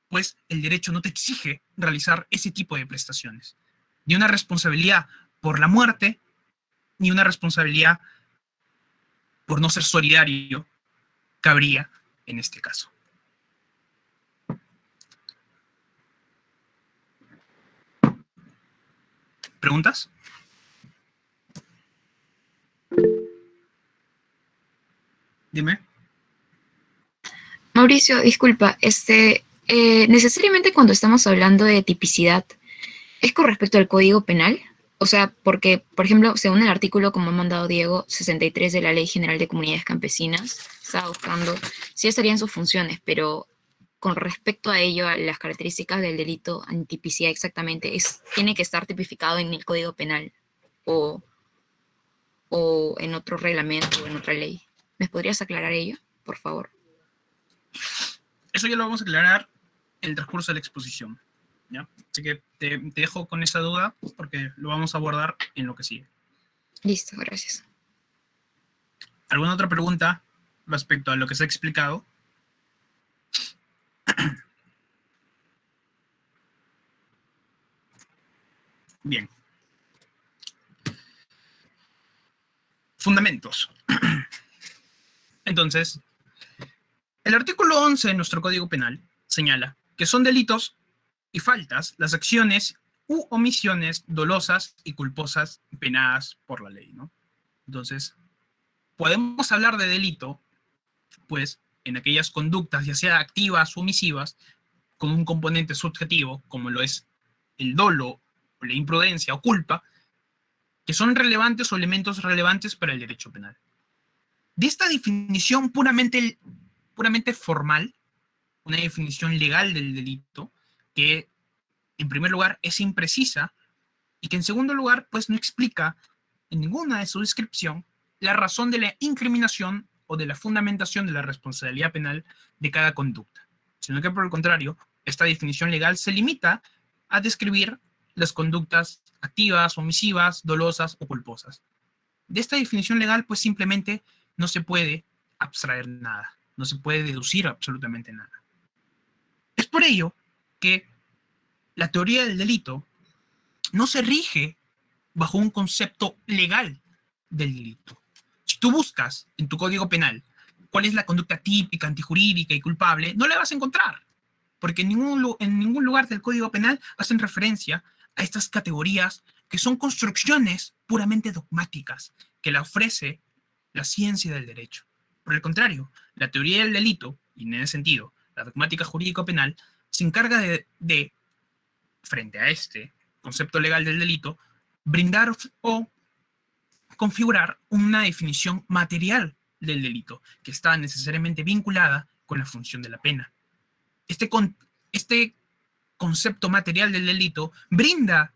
Speaker 1: pues el derecho no te exige realizar ese tipo de prestaciones. Ni una responsabilidad por la muerte, ni una responsabilidad por no ser solidario cabría en este caso. ¿Preguntas? Dime.
Speaker 5: Mauricio, disculpa, necesariamente cuando estamos hablando de tipicidad, ¿es con respecto al Código Penal? O sea, porque, por ejemplo, según el artículo, como ha mandado Diego, 63 de la Ley General de Comunidades Campesinas, estaba buscando si estarían sus funciones, pero con respecto a ello, a las características del delito en tipicidad exactamente, ¿tiene que estar tipificado en el Código Penal o en otro reglamento o en otra ley? ¿Me podrías aclarar ello, por favor?
Speaker 1: Eso ya lo vamos a aclarar en el transcurso de la exposición, ¿ya? Así que te dejo con esa duda porque lo vamos a abordar en lo que sigue.
Speaker 5: Listo, gracias.
Speaker 1: ¿Alguna otra pregunta respecto a lo que se ha explicado? Bien. Fundamentos. Entonces, el artículo 11 de nuestro Código Penal señala que son delitos y faltas las acciones u omisiones dolosas y culposas penadas por la ley, ¿no? Entonces, podemos hablar de delito, pues, en aquellas conductas, ya sea activas o omisivas, con un componente subjetivo, como lo es el dolo, o la imprudencia o culpa, que son relevantes o elementos relevantes para el derecho penal. De esta definición puramente formal, una definición legal del delito, que en primer lugar es imprecisa y que en segundo lugar pues no explica en ninguna de su descripción la razón de la incriminación o de la fundamentación de la responsabilidad penal de cada conducta, sino que por el contrario, esta definición legal se limita a describir las conductas activas, omisivas, dolosas o culposas. De esta definición legal pues simplemente no se puede abstraer nada, no se puede deducir absolutamente nada. Es por ello que la teoría del delito no se rige bajo un concepto legal del delito. Si tú buscas en tu Código Penal cuál es la conducta típica, antijurídica y culpable, no la vas a encontrar, porque en ningún lugar del Código Penal hacen referencia a estas categorías que son construcciones puramente dogmáticas que la ofrece la ciencia del derecho. Por el contrario, la teoría del delito, y en ese sentido, la dogmática jurídico-penal, se encarga de, frente a este concepto legal del delito, brindar o configurar una definición material del delito, que está necesariamente vinculada con la función de la pena. Este concepto material del delito brinda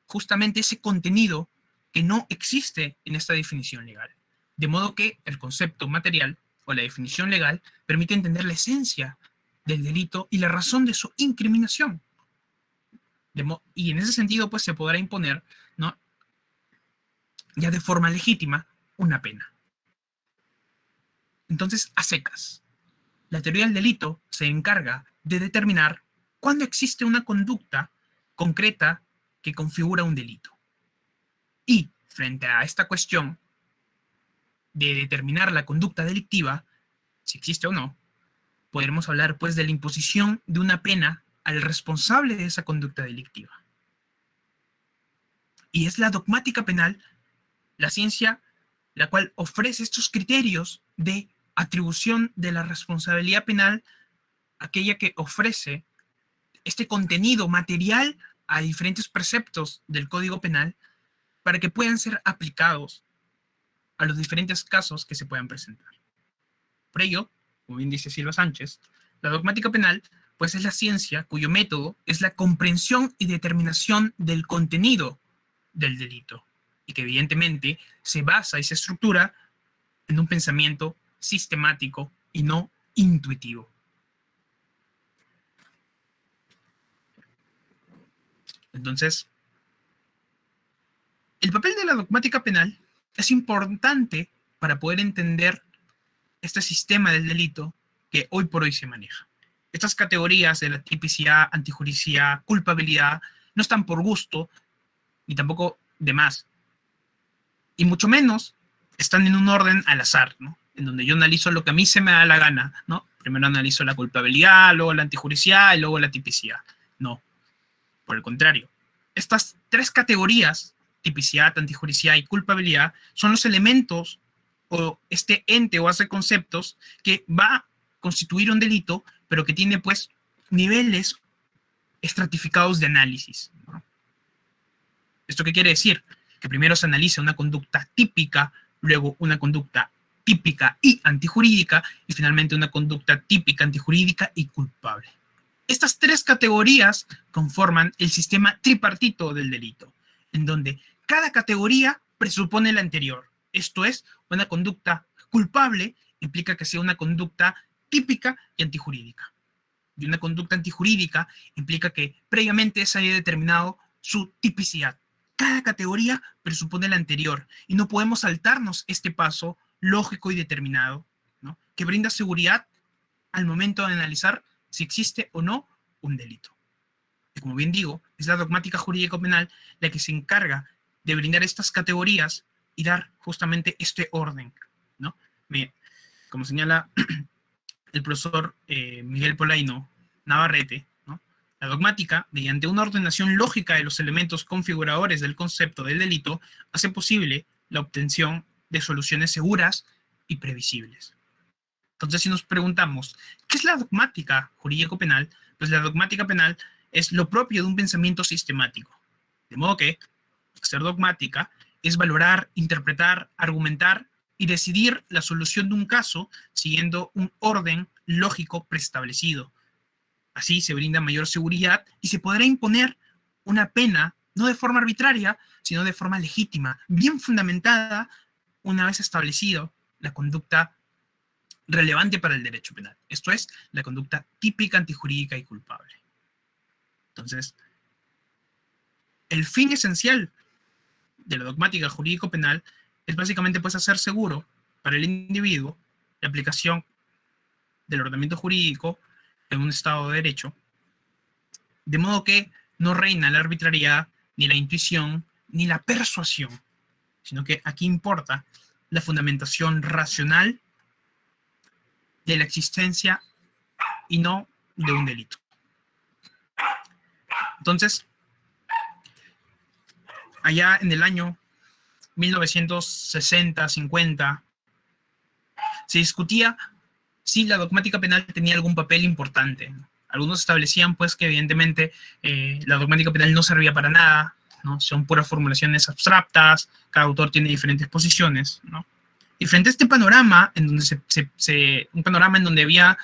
Speaker 1: justamente ese contenido que no existe en esta definición legal. De modo que el concepto material o la definición legal permite entender la esencia del delito y la razón de su incriminación. Y en ese sentido, pues se podrá imponer, ¿no?, ya de forma legítima, una pena. Entonces, a secas, la teoría del delito se encarga de determinar cuándo existe una conducta concreta que configura un delito. Y, frente a esta cuestión de determinar la conducta delictiva, si existe o no, podremos hablar pues de la imposición de una pena al responsable de esa conducta delictiva. Y es la dogmática penal, la ciencia, la cual ofrece estos criterios de atribución de la responsabilidad penal, aquella que ofrece este contenido material a diferentes preceptos del Código Penal para que puedan ser aplicados a los diferentes casos que se puedan presentar. Por ello, como bien dice Silva Sánchez, la dogmática penal pues es la ciencia cuyo método es la comprensión y determinación del contenido del delito, y que evidentemente se basa y se estructura en un pensamiento sistemático y no intuitivo. Entonces, el papel de la dogmática penal es importante para poder entender este sistema del delito que hoy por hoy se maneja. Estas categorías de la tipicidad, antijuricidad, culpabilidad, no están por gusto, ni tampoco de más. Y mucho menos están en un orden al azar, ¿no? En donde yo analizo lo que a mí se me da la gana, ¿no? Primero analizo la culpabilidad, luego la antijuricidad y luego la tipicidad. No. Por el contrario, estas tres categorías, tipicidad, antijuricidad y culpabilidad, son los elementos o este ente o base de conceptos que va a constituir un delito, pero que tiene pues niveles estratificados de análisis, ¿no? ¿Esto qué quiere decir? Que primero se analiza una conducta típica, luego una conducta típica y antijurídica, y finalmente una conducta típica, antijurídica y culpable. Estas tres categorías conforman el sistema tripartito del delito, en donde cada categoría presupone la anterior. Esto es, una conducta culpable implica que sea una conducta típica y antijurídica. Y una conducta antijurídica implica que previamente se haya determinado su tipicidad. Cada categoría presupone la anterior y no podemos saltarnos este paso lógico y determinado, ¿no? Que brinda seguridad al momento de analizar si existe o no un delito. Y como bien digo, es la dogmática jurídico-penal la que se encarga de brindar estas categorías y dar justamente este orden, ¿no? Como señala el profesor Miguel Polaino Navarrete, ¿no? La dogmática, mediante una ordenación lógica de los elementos configuradores del concepto del delito, hace posible la obtención de soluciones seguras y previsibles. Entonces, si nos preguntamos, ¿qué es la dogmática jurídico-penal? Pues la dogmática penal es lo propio de un pensamiento sistemático. De modo que ser dogmática es valorar, interpretar, argumentar y decidir la solución de un caso siguiendo un orden lógico preestablecido. Así se brinda mayor seguridad y se podrá imponer una pena no de forma arbitraria, sino de forma legítima, bien fundamentada, una vez establecido la conducta relevante para el derecho penal. Esto es, la conducta típica, antijurídica y culpable. Entonces, el fin esencial de la dogmática jurídico-penal es básicamente pues hacer seguro para el individuo la aplicación del ordenamiento jurídico en un Estado de Derecho, de modo que no reina la arbitrariedad, ni la intuición, ni la persuasión, sino que aquí importa la fundamentación racional de la existencia y no de un delito. Entonces, allá en el año 1960, 50, se discutía si la dogmática penal tenía algún papel importante. Algunos establecían pues que evidentemente la dogmática penal no servía para nada, ¿no? Son puras formulaciones abstractas, cada autor tiene diferentes posiciones, ¿no? Y frente a este panorama, en donde un panorama en donde había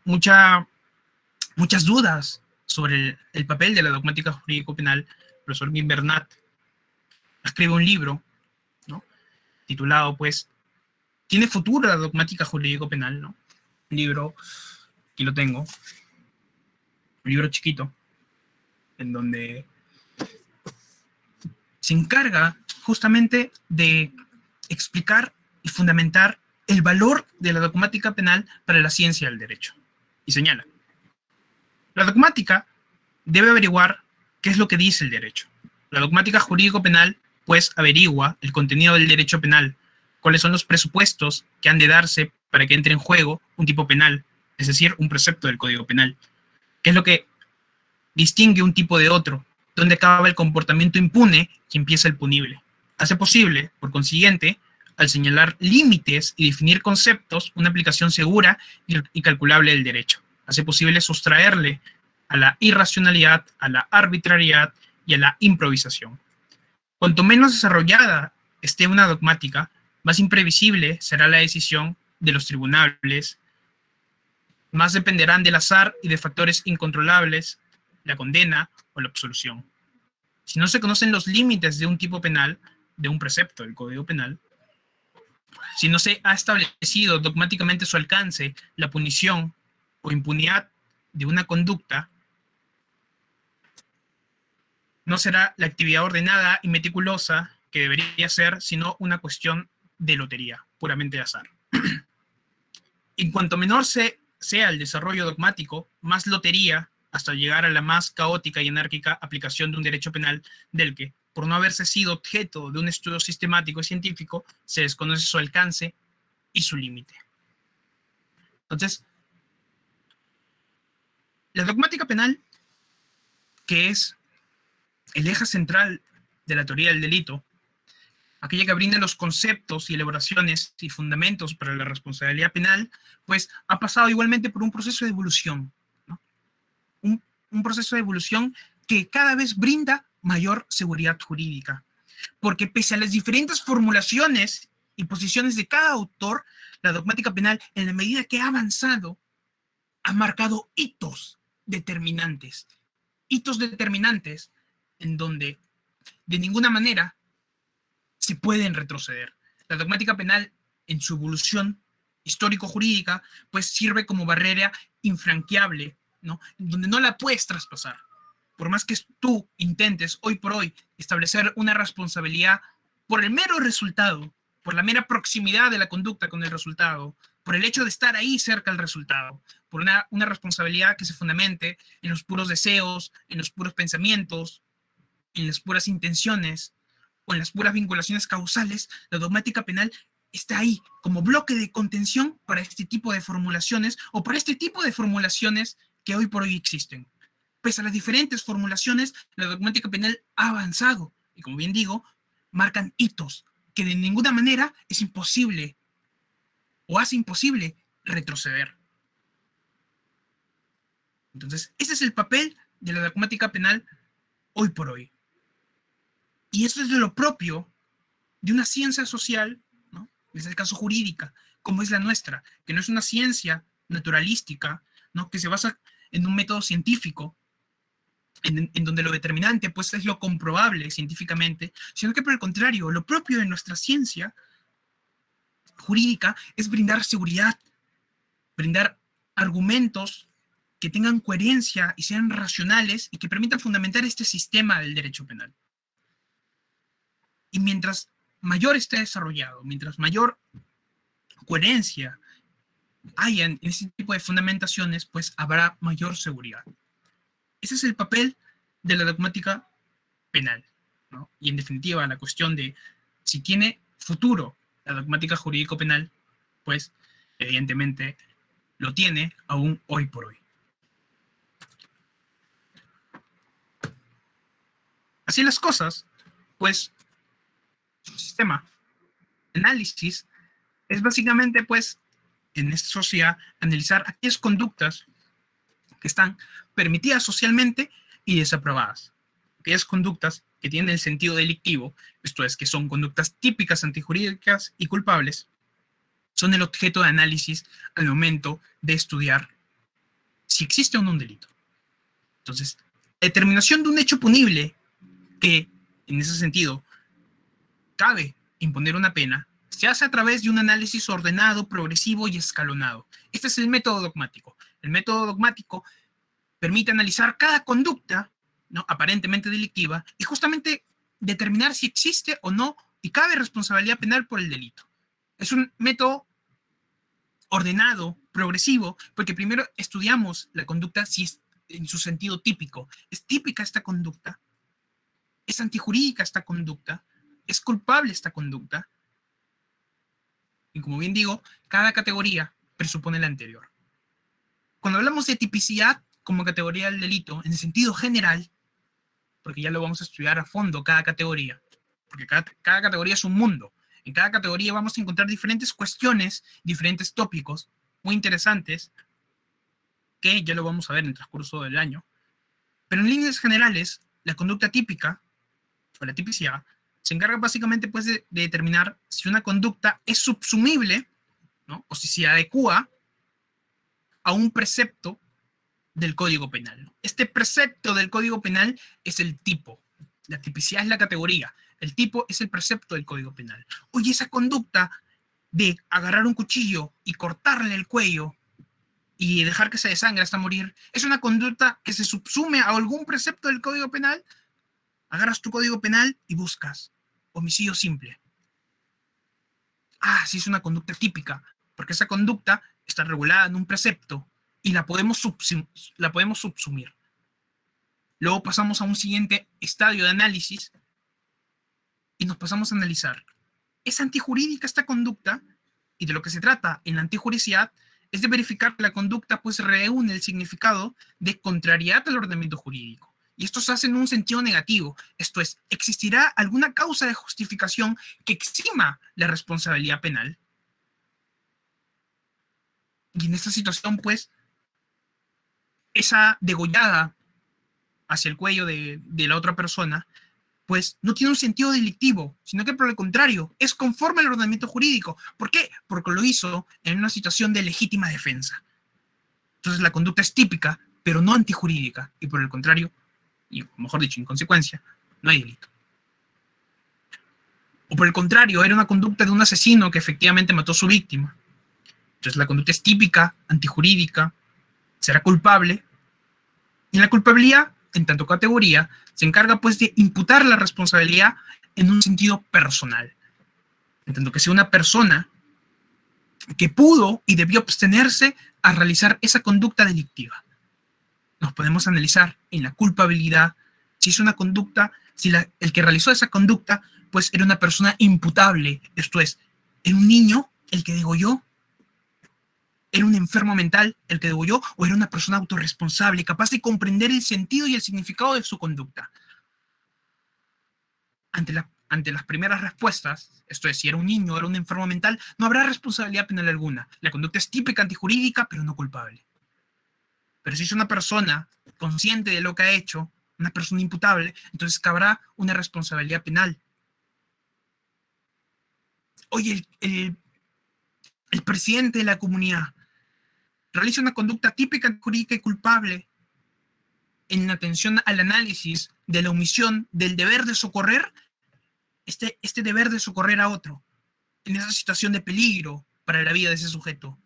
Speaker 1: muchas dudas sobre el papel de la dogmática jurídico-penal, el profesor Guy Bernat escribe un libro, ¿no? Titulado, pues, ¿tiene futuro la dogmática jurídico-penal? ¿No? Un libro, aquí lo tengo, un libro chiquito, en donde se encarga justamente de explicar y fundamentar el valor de la dogmática penal para la ciencia del derecho. Y señala, la dogmática debe averiguar qué es lo que dice el derecho. La dogmática jurídico-penal pues averigua el contenido del derecho penal, cuáles son los presupuestos que han de darse para que entre en juego un tipo penal, es decir, un precepto del Código Penal. ¿Qué es lo que distingue un tipo de otro? ¿Dónde acaba el comportamiento impune y empieza el punible? Hace posible, por consiguiente, al señalar límites y definir conceptos, una aplicación segura y calculable del derecho. Hace posible sustraerle a la irracionalidad, a la arbitrariedad y a la improvisación. Cuanto menos desarrollada esté una dogmática, más imprevisible será la decisión de los tribunales, más dependerán del azar y de factores incontrolables, la condena o la absolución. Si no se conocen los límites de un tipo penal, de un precepto del Código Penal, si no se ha establecido dogmáticamente su alcance, la punición o impunidad de una conducta, no será la actividad ordenada y meticulosa que debería ser, sino una cuestión de lotería, puramente de azar. En cuanto menor sea el desarrollo dogmático, más lotería, hasta llegar a la más caótica y anárquica aplicación de un derecho penal del que, por no haberse sido objeto de un estudio sistemático y científico, se desconoce su alcance y su límite. Entonces, la dogmática penal, que es el eje central de la teoría del delito, aquella que brinda los conceptos y elaboraciones y fundamentos para la responsabilidad penal, pues ha pasado igualmente por un proceso de evolución, ¿no? Un proceso de evolución que cada vez brinda mayor seguridad jurídica, porque pese a las diferentes formulaciones y posiciones de cada autor, la dogmática penal, en la medida que ha avanzado, ha marcado hitos determinantes en donde de ninguna manera se pueden retroceder. La dogmática penal, en su evolución histórico-jurídica, pues sirve como barrera infranqueable, ¿no? Donde no la puedes traspasar. Por más que tú intentes hoy por hoy establecer una responsabilidad por el mero resultado, por la mera proximidad de la conducta con el resultado, por el hecho de estar ahí cerca del resultado, por una responsabilidad que se fundamente en los puros deseos, en los puros pensamientos, en las puras intenciones o en las puras vinculaciones causales, la dogmática penal está ahí como bloque de contención para este tipo de formulaciones o para este tipo de formulaciones que hoy por hoy existen. Pese a las diferentes formulaciones, la dogmática penal ha avanzado y, como bien digo, marcan hitos que de ninguna manera es imposible o hace imposible retroceder. Entonces, ese es el papel de la dogmática penal hoy por hoy. Y eso es de lo propio de una ciencia social, ¿no? En este caso jurídica, como es la nuestra, que no es una ciencia naturalística, ¿no? Que se basa en un método científico, en donde lo determinante pues es lo comprobable científicamente, sino que por el contrario, lo propio de nuestra ciencia jurídica es brindar seguridad, brindar argumentos que tengan coherencia y sean racionales y que permitan fundamentar este sistema del derecho penal. Y mientras mayor esté desarrollado, mientras mayor coherencia haya en ese tipo de fundamentaciones, pues habrá mayor seguridad. Ese es el papel de la dogmática penal, ¿no? Y en definitiva, la cuestión de si tiene futuro la dogmática jurídico-penal, pues evidentemente lo tiene aún hoy por hoy. Así las cosas, pues su sistema de análisis es básicamente, pues, en esta sociedad, analizar aquellas conductas que están permitidas socialmente y desaprobadas. Aquellas conductas que tienen el sentido delictivo, esto es, que son conductas típicas antijurídicas y culpables, son el objeto de análisis al momento de estudiar si existe o no un delito. Entonces, la determinación de un hecho punible que, en ese sentido, cabe imponer una pena, se hace a través de un análisis ordenado, progresivo y escalonado. Este es el método dogmático. El método dogmático permite analizar cada conducta, ¿no?, aparentemente delictiva y justamente determinar si existe o no y cabe responsabilidad penal por el delito. Es un método ordenado, progresivo, porque primero estudiamos la conducta si es en su sentido típico. ¿Es típica esta conducta? ¿Es antijurídica esta conducta? es culpable esta conducta. Y como bien digo, cada categoría presupone la anterior. Cuando hablamos de tipicidad como categoría del delito, en sentido general, porque ya lo vamos a estudiar a fondo cada categoría, porque cada categoría es un mundo. En cada categoría vamos a encontrar diferentes cuestiones, diferentes tópicos muy interesantes, que ya lo vamos a ver en el transcurso del año. Pero en líneas generales, la conducta típica, o la tipicidad, se encarga básicamente pues, de determinar si una conducta es subsumible, ¿no? O si se adecua a un precepto del Código Penal, ¿no? Este precepto del Código Penal es el tipo. La tipicidad es la categoría. El tipo es el precepto del Código Penal. Oye, esa conducta de agarrar un cuchillo y cortarle el cuello y dejar que se desangre hasta morir, ¿es una conducta que se subsume a algún precepto del Código Penal? Agarras tu Código Penal y buscas homicidio simple. Ah, sí, es una conducta típica, porque esa conducta está regulada en un precepto y la podemos subsumir. Luego pasamos a un siguiente estadio de análisis y nos pasamos a analizar, ¿es antijurídica esta conducta? Y de lo que se trata en la antijuricidad es de verificar que la conducta pues reúne el significado de contrariedad al ordenamiento jurídico. Y esto se hace en un sentido negativo. Esto es, ¿existirá alguna causa de justificación que exima la responsabilidad penal? Y en esta situación, pues, esa degollada hacia el cuello de la otra persona, pues no tiene un sentido delictivo, sino que por el contrario, es conforme al ordenamiento jurídico. ¿Por qué? Porque lo hizo en una situación de legítima defensa. Entonces la conducta es típica, pero no antijurídica, y por el contrario, y mejor dicho, en consecuencia, no hay delito. O por el contrario, era una conducta de un asesino que efectivamente mató a su víctima. Entonces la conducta es típica, antijurídica, será culpable, y en la culpabilidad, en tanto categoría, se encarga pues de imputar la responsabilidad en un sentido personal. En tanto que sea una persona que pudo y debió abstenerse a realizar esa conducta delictiva. Nos podemos analizar en la culpabilidad si es una conducta, si el que realizó esa conducta pues era una persona imputable, esto es, era un niño el que degolló, era un enfermo mental el que degolló, o era una persona autorresponsable, capaz de comprender el sentido y el significado de su conducta. Ante las primeras respuestas, esto es, si era un niño o era un enfermo mental, no habrá responsabilidad penal alguna. La conducta es típica antijurídica, pero no culpable. Pero si es una persona consciente de lo que ha hecho, una persona imputable, entonces cabrá una responsabilidad penal. Oye, el presidente de la comunidad realiza una conducta típica, jurídica y culpable en atención al análisis de la omisión del deber de socorrer, este deber de socorrer a otro en esa situación de peligro para la vida de ese sujeto.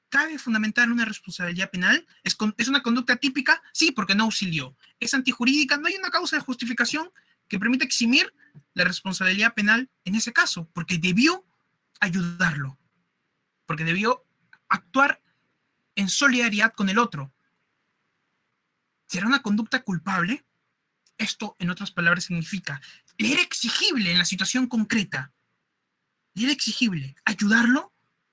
Speaker 1: ¿Cabe fundamentar una responsabilidad penal? ¿Es una conducta típica? Sí, porque no auxilió. ¿Es antijurídica? No hay una causa de justificación que permita eximir la responsabilidad penal en ese caso, porque debió ayudarlo, porque debió actuar en solidaridad con el otro. ¿Será una conducta culpable? Esto, en otras palabras, significa, ¿le era exigible en la situación concreta? ¿Le era exigible ayudarlo?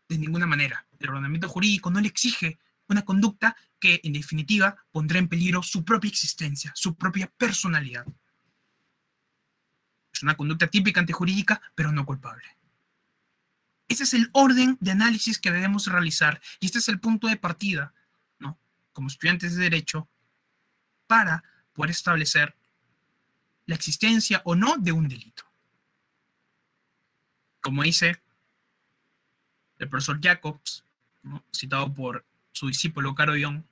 Speaker 1: De ninguna manera. El ordenamiento jurídico no le exige una conducta que, en definitiva, pondrá en peligro su propia existencia, su propia personalidad. Es una conducta típica antijurídica, pero no culpable. Ese es el orden de análisis que debemos realizar y este es el punto de partida, ¿no? Como estudiantes de Derecho, para poder establecer la existencia o no de un delito. Como dice el profesor Jacobs, ¿no?, citado por su discípulo Caro Young,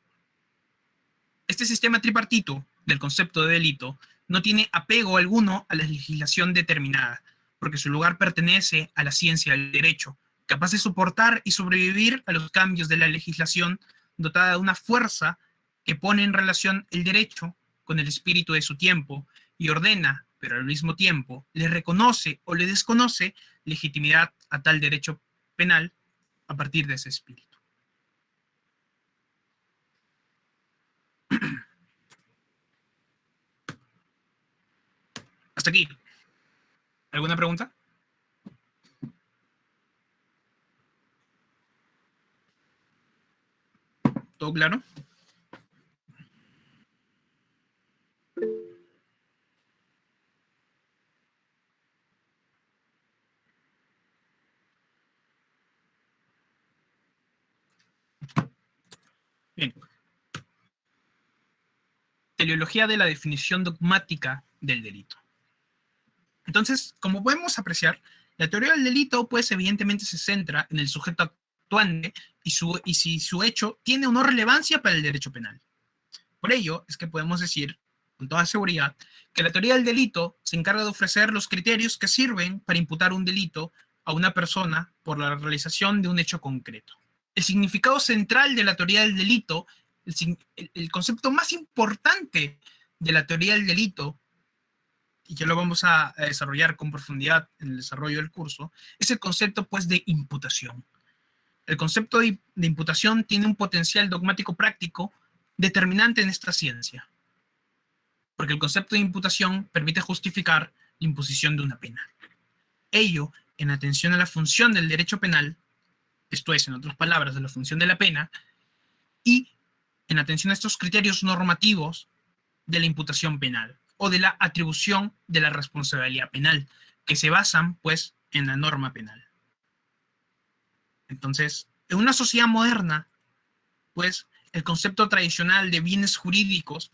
Speaker 1: este sistema tripartito del concepto de delito no tiene apego alguno a la legislación determinada, porque su lugar pertenece a la ciencia del derecho, capaz de soportar y sobrevivir a los cambios de la legislación, dotada de una fuerza que pone en relación el derecho con el espíritu de su tiempo y ordena, pero al mismo tiempo le reconoce o le desconoce legitimidad a tal derecho penal a partir de ese espíritu. Hasta aquí. ¿Alguna pregunta? ¿Todo claro? Bien. Teleología de la definición dogmática del delito. Entonces, como podemos apreciar, la teoría del delito, pues evidentemente se centra en el sujeto actuante y si su hecho tiene o no relevancia para el derecho penal. Por ello, es que podemos decir, con toda seguridad, que la teoría del delito se encarga de ofrecer los criterios que sirven para imputar un delito a una persona por la realización de un hecho concreto. El significado central de la teoría del delito, el concepto más importante de la teoría del delito, y que lo vamos a desarrollar con profundidad en el desarrollo del curso, es el concepto pues de imputación. El concepto de imputación tiene un potencial dogmático práctico determinante en esta ciencia, porque el concepto de imputación permite justificar la imposición de una pena. Ello, en atención a la función del derecho penal, esto es, en otras palabras, de la función de la pena, y en atención a estos criterios normativos de la imputación penal o de la atribución de la responsabilidad penal, que se basan, pues, en la norma penal. Entonces, en una sociedad moderna, pues, el concepto tradicional de bienes jurídicos,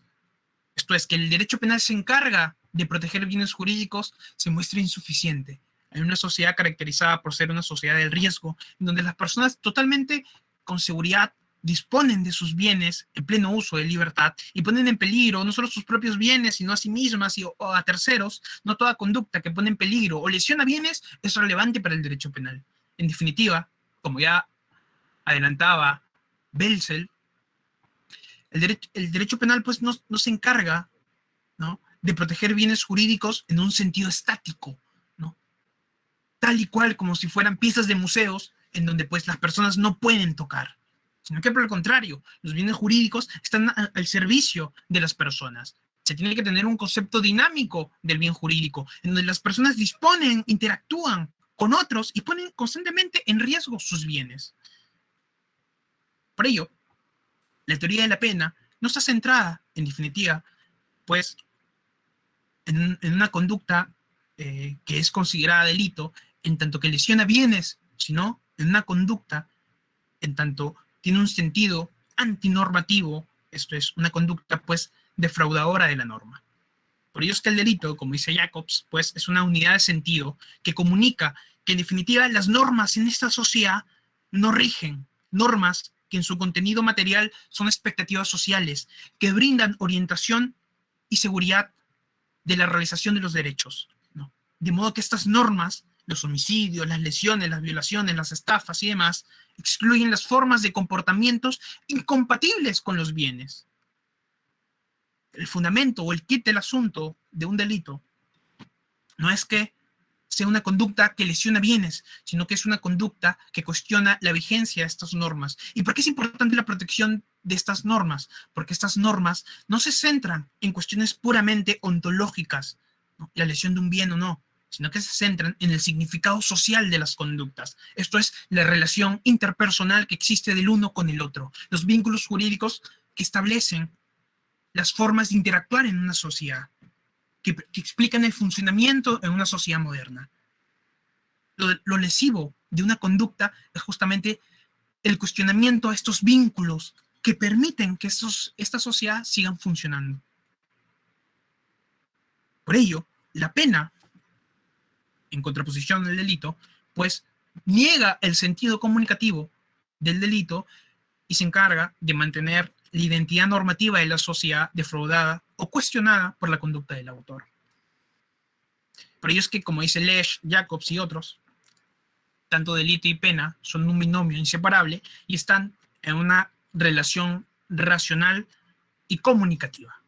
Speaker 1: esto es, que el derecho penal se encarga de proteger bienes jurídicos, se muestra insuficiente. En una sociedad caracterizada por ser una sociedad del riesgo, en donde las personas totalmente con seguridad disponen de sus bienes en pleno uso de libertad y ponen en peligro no solo sus propios bienes, sino a sí mismas o a terceros. No toda conducta que pone en peligro o lesiona bienes es relevante para el derecho penal. En definitiva, como ya adelantaba Belzel, el derecho penal pues no se encarga, ¿no?, de proteger bienes jurídicos en un sentido estático, ¿no?, tal y cual como si fueran piezas de museos en donde pues las personas no pueden tocar, sino que por el contrario, los bienes jurídicos están al servicio de las personas. Se tiene que tener un concepto dinámico del bien jurídico, en donde las personas disponen, interactúan con otros y ponen constantemente en riesgo sus bienes. Por ello, la teoría de la pena no está centrada, en definitiva, pues, en una conducta que es considerada delito, en tanto que lesiona bienes, sino en una conducta en tanto tiene un sentido antinormativo, esto es, una conducta, pues, defraudadora de la norma. Por ello es que el delito, como dice Jacobs, pues, es una unidad de sentido que comunica que, en definitiva, las normas en esta sociedad no rigen, normas que en su contenido material son expectativas sociales, que brindan orientación y seguridad de la realización de los derechos, ¿no? De modo que estas normas, los homicidios, las lesiones, las violaciones, las estafas y demás, excluyen las formas de comportamientos incompatibles con los bienes. El fundamento o el kit del asunto de un delito no es que sea una conducta que lesiona bienes, sino que es una conducta que cuestiona la vigencia de estas normas. ¿Y por qué es importante la protección de estas normas? Porque estas normas no se centran en cuestiones puramente ontológicas, ¿no?, la lesión de un bien o no, sino que se centran en el significado social de las conductas. Esto es, la relación interpersonal que existe del uno con el otro, los vínculos jurídicos que establecen las formas de interactuar en una sociedad, que explican el funcionamiento en una sociedad moderna. Lo lesivo de una conducta es justamente el cuestionamiento a estos vínculos que permiten que esta sociedad sigan funcionando. Por ello, la pena, en contraposición al delito, pues niega el sentido comunicativo del delito y se encarga de mantener la identidad normativa de la sociedad defraudada o cuestionada por la conducta del autor. Por ello es que, como dice Lesch, Jacobs y otros, tanto delito y pena son un binomio inseparable y están en una relación racional y comunicativa.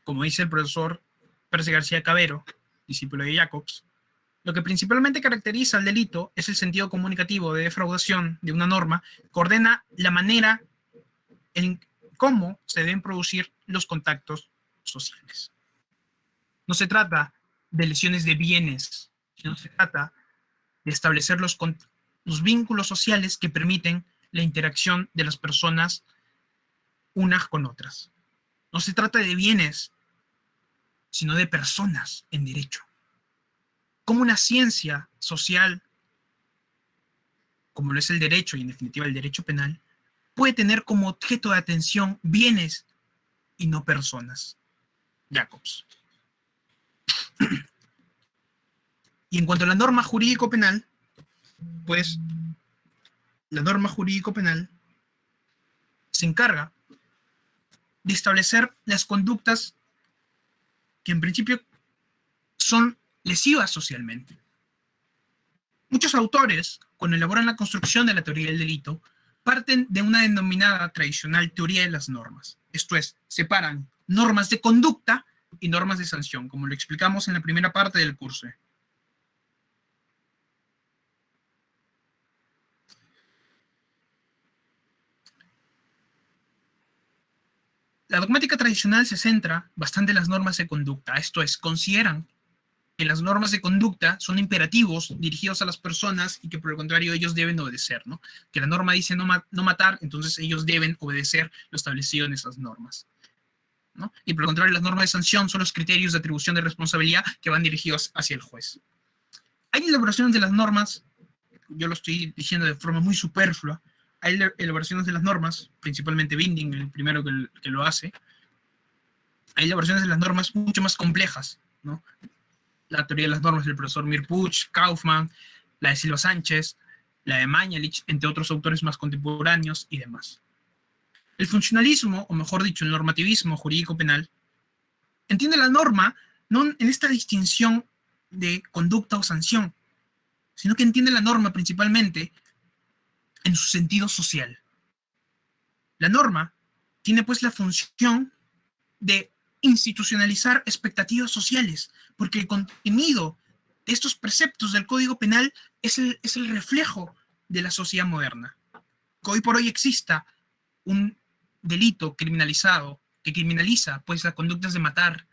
Speaker 1: Como dice el profesor Pérez García Cabero, discípulo de Jacobs, lo que principalmente caracteriza al delito es el sentido comunicativo de defraudación de una norma que ordena la manera en cómo se deben producir los contactos sociales. No se trata de lesiones de bienes, sino se trata de establecer los vínculos sociales que permiten la interacción de las personas unas con otras. No se trata de bienes, sino de personas en derecho. Como una ciencia social, como lo es el derecho y en definitiva el derecho penal, puede tener como objeto de atención bienes y no personas. Jacobs. Y en cuanto a la norma jurídico-penal, pues la norma jurídico-penal se encarga de establecer las conductas que en principio son lesivas socialmente. Muchos autores, cuando elaboran la construcción de la teoría del delito, parten de una denominada tradicional teoría de las normas. Esto es, separan normas de conducta y normas de sanción, como lo explicamos en la primera parte del curso. La dogmática tradicional se centra bastante en las normas de conducta, esto es, consideran que las normas de conducta son imperativos dirigidos a las personas y que por el contrario ellos deben obedecer, ¿no? Que la norma dice no matar, entonces ellos deben obedecer lo establecido en esas normas, ¿no? Y por el contrario, las normas de sanción son los criterios de atribución de responsabilidad que van dirigidos hacia el juez. Hay elaboraciones de las normas, yo lo estoy diciendo de forma muy superflua, hay elaboraciones de las normas, principalmente Binding, el primero que lo hace. Hay elaboraciones de las normas mucho más complejas, ¿no? La teoría de las normas del profesor Mirpuch, Kaufman, la de Silva Sánchez, la de Mañalich, entre otros autores más contemporáneos y demás. El funcionalismo, o mejor dicho, el normativismo jurídico-penal, entiende la norma no en esta distinción de conducta o sanción, sino que entiende la norma principalmente en su sentido social. La norma tiene pues la función de institucionalizar expectativas sociales, porque el contenido de estos preceptos del Código Penal es el reflejo de la sociedad moderna. Que hoy por hoy exista un delito criminalizado que criminaliza pues las conductas de matar,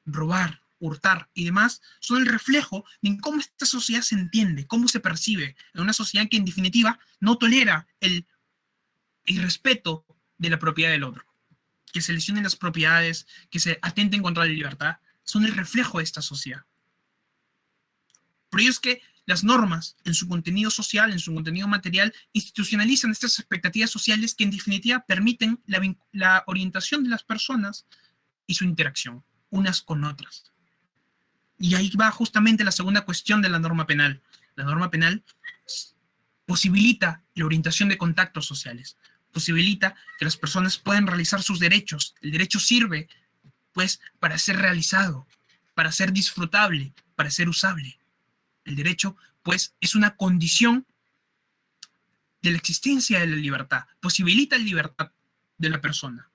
Speaker 1: robar, hurtar y demás, son el reflejo de cómo esta sociedad se entiende, cómo se percibe, en una sociedad que en definitiva no tolera el irrespeto de la propiedad del otro. Que se lesionen las propiedades, que se atenten contra la libertad, son el reflejo de esta sociedad. Por ello es que las normas, en su contenido social, en su contenido material, institucionalizan estas expectativas sociales que en definitiva permiten la orientación de las personas y su interacción, unas con otras. Y ahí va justamente la segunda cuestión de la norma penal. La norma penal posibilita la orientación de contactos sociales, posibilita que las personas puedan realizar sus derechos. El derecho sirve, pues, para ser realizado, para ser disfrutable, para ser usable. El derecho, pues, es una condición de la existencia de la libertad, posibilita la libertad de la persona.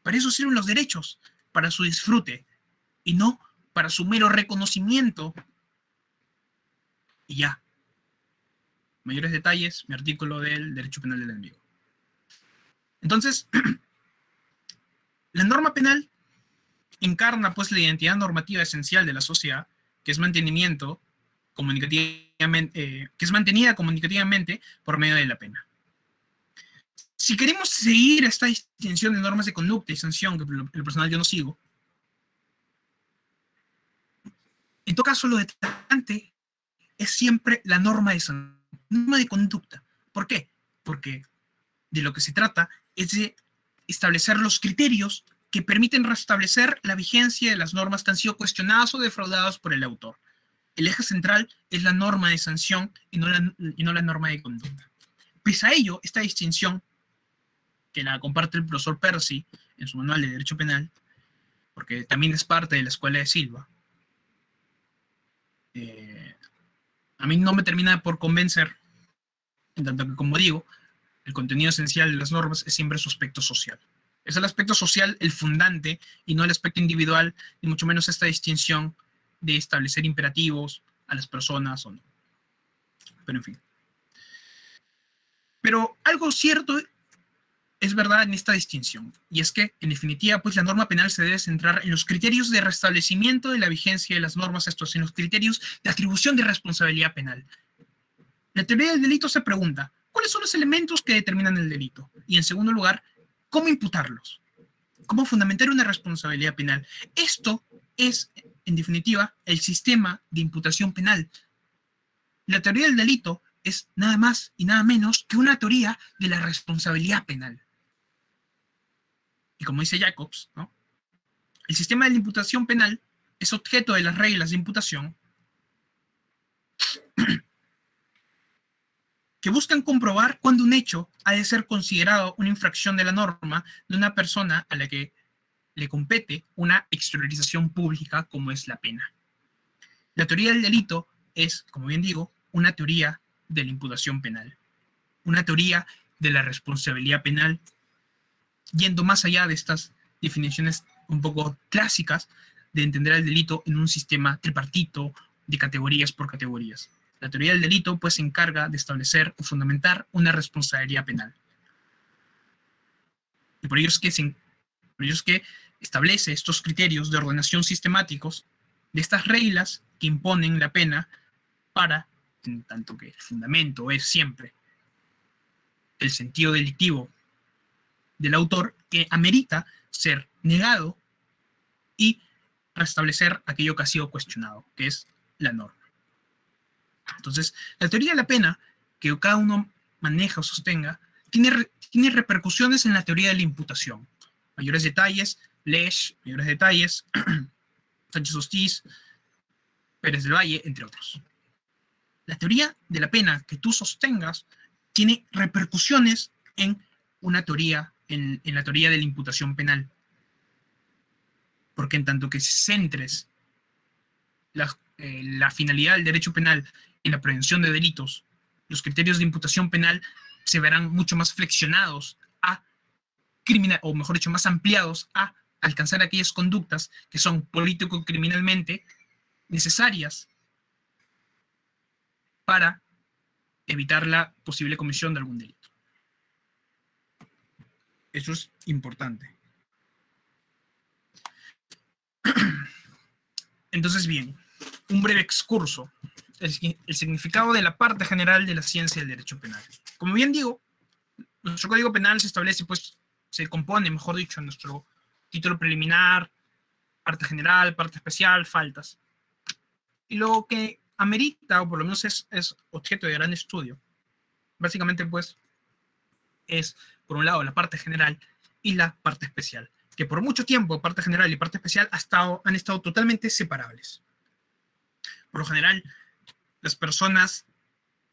Speaker 1: Para eso sirven los derechos, para su disfrute, y no para su mero reconocimiento. Y ya. Mayores detalles, mi artículo del Derecho Penal del Enemigo. Entonces, la norma penal encarna pues la identidad normativa esencial de la sociedad, que es mantenimiento comunicativamente, que es mantenida comunicativamente por medio de la pena. Si queremos seguir esta distinción de normas de conducta y sanción, que en lo personal yo no sigo, en todo caso lo determinante es siempre la norma de sanción, norma de conducta. ¿Por qué? Porque de lo que se trata es de establecer los criterios que permiten restablecer la vigencia de las normas que han sido cuestionadas o defraudadas por el autor. El eje central es la norma de sanción y no la norma de conducta. Pese a ello, esta distinción, que la comparte el profesor Percy en su manual de Derecho Penal, porque también es parte de la escuela de Silva, a mí no me termina por convencer, en tanto que, como digo, el contenido esencial de las normas es siempre su aspecto social. Es el aspecto social el fundante y no el aspecto individual, ni mucho menos esta distinción de establecer imperativos a las personas o no. Pero en fin. Pero algo cierto es verdad en esta distinción, y es que, en definitiva, pues la norma penal se debe centrar en los criterios de restablecimiento de la vigencia de las normas, estos en los criterios de atribución de responsabilidad penal. La teoría del delito se pregunta, ¿cuáles son los elementos que determinan el delito? Y en segundo lugar, ¿cómo imputarlos? ¿Cómo fundamentar una responsabilidad penal? Esto es, en definitiva, el sistema de imputación penal. La teoría del delito es nada más y nada menos que una teoría de la responsabilidad penal. Y como dice Jacobs, ¿no? El sistema de la imputación penal es objeto de las reglas de imputación que buscan comprobar cuándo un hecho ha de ser considerado una infracción de la norma de una persona a la que le compete una exteriorización pública como es la pena. La teoría del delito es, como bien digo, una teoría de la imputación penal, una teoría de la responsabilidad penal, yendo más allá de estas definiciones un poco clásicas de entender el delito en un sistema tripartito de categorías por categorías. La teoría del delito pues se encarga de establecer o fundamentar una responsabilidad penal. Y por ello es que establece estos criterios de ordenación sistemáticos de estas reglas que imponen la pena para, en tanto que el fundamento es siempre el sentido delictivo del autor, que amerita ser negado y restablecer aquello que ha sido cuestionado, que es la norma. Entonces, la teoría de la pena, que cada uno maneja o sostenga, tiene repercusiones en la teoría de la imputación. Mayores detalles, Lesch, mayores detalles, Sánchez Hostiz, Pérez del Valle, entre otros. La teoría de la pena que tú sostengas tiene repercusiones en una teoría, en la teoría de la imputación penal. Porque en tanto que centres la finalidad del derecho penal en la prevención de delitos, los criterios de imputación penal se verán mucho más flexionados a criminal, o mejor dicho, más ampliados a alcanzar aquellas conductas que son político-criminalmente necesarias para evitar la posible comisión de algún delito. Eso es importante. Entonces, bien, un breve excurso. El significado de la parte general de la ciencia del derecho penal. Como bien digo, nuestro Código Penal se establece, pues, se compone, mejor dicho, en nuestro título preliminar, parte general, parte especial, faltas. Y lo que amerita, o por lo menos es objeto de gran estudio, básicamente, pues, es, por un lado, la parte general y la parte especial, que por mucho tiempo parte general y parte especial han estado totalmente separables. Por lo general, las personas,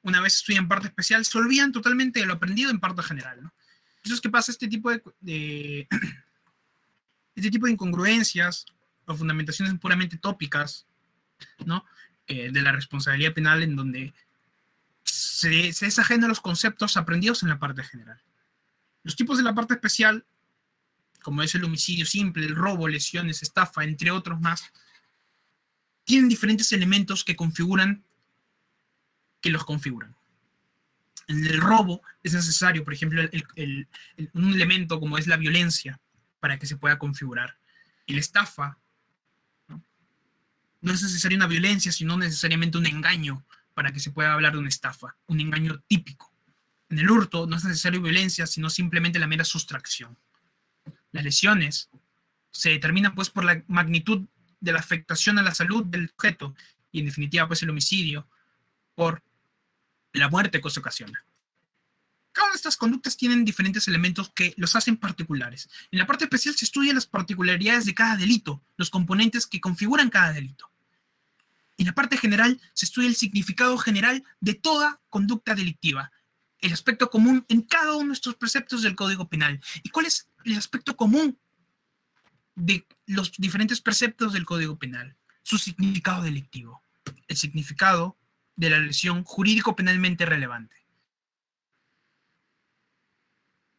Speaker 1: una vez estudian parte especial, se olvidan totalmente de lo aprendido en parte general, ¿no? Entonces, ¿qué pasa? Este tipo de incongruencias o fundamentaciones puramente tópicas, ¿no? De la responsabilidad penal, en donde se es ajeno a los conceptos aprendidos en la parte general. Los tipos de la parte especial, como es el homicidio simple, el robo, lesiones, estafa, entre otros más, tienen diferentes elementos que los configuran. En el robo es necesario, por ejemplo, un elemento como es la violencia para que se pueda configurar. En la estafa, no es necesaria una violencia, sino necesariamente un engaño para que se pueda hablar de una estafa, un engaño típico. En el hurto no es necesario violencia, sino simplemente la mera sustracción. Las lesiones se determinan pues por la magnitud de la afectación a la salud del sujeto, y en definitiva pues el homicidio por la muerte que se ocasiona. Cada una de estas conductas tienen diferentes elementos que los hacen particulares. En la parte especial se estudian las particularidades de cada delito, los componentes que configuran cada delito. En la parte general se estudia el significado general de toda conducta delictiva, el aspecto común en cada uno de estos preceptos del Código Penal. ¿Y cuál es el aspecto común de los diferentes preceptos del Código Penal? Su significado delictivo, el significado de la lesión jurídico-penalmente relevante.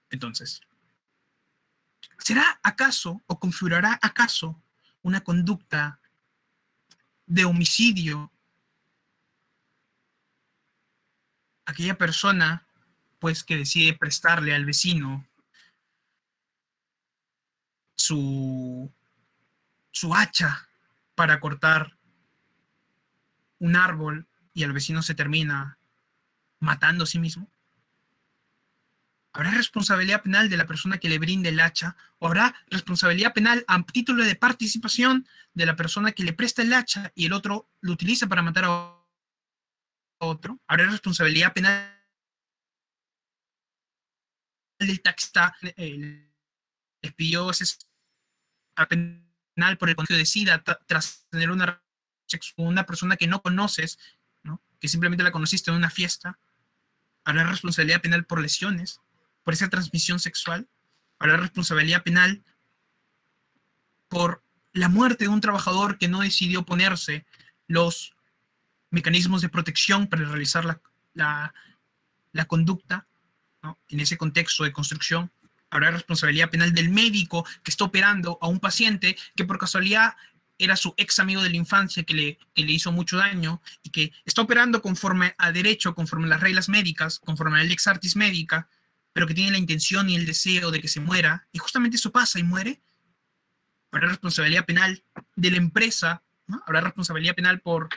Speaker 1: Entonces, ¿será acaso o configurará acaso una conducta de homicidio aquella persona pues que decide prestarle al vecino su hacha para cortar un árbol y el vecino se termina matando a sí mismo? ¿Habrá responsabilidad penal de la persona que le brinde el hacha? ¿O habrá responsabilidad penal a título de participación de la persona que le presta el hacha y el otro lo utiliza para matar a otro? ¿Habrá responsabilidad penal del taxista? Les pidió ese penal por el contagio de SIDA tras tener una con una persona que no conoces, ¿no? Que simplemente la conociste en una fiesta. ¿Habrá responsabilidad penal por lesiones, por esa transmisión sexual? ¿Habrá responsabilidad penal por la muerte de un trabajador que no decidió ponerse los mecanismos de protección para realizar la conducta, ¿no? En ese contexto de construcción? ¿Habrá responsabilidad penal del médico que está operando a un paciente que por casualidad era su ex amigo de la infancia que le hizo mucho daño y que está operando conforme a derecho, conforme a las reglas médicas, conforme a la lex artis médica, pero que tiene la intención y el deseo de que se muera, y justamente eso pasa y muere? ¿Habrá responsabilidad penal de la empresa, ¿no? ¿Habrá responsabilidad penal por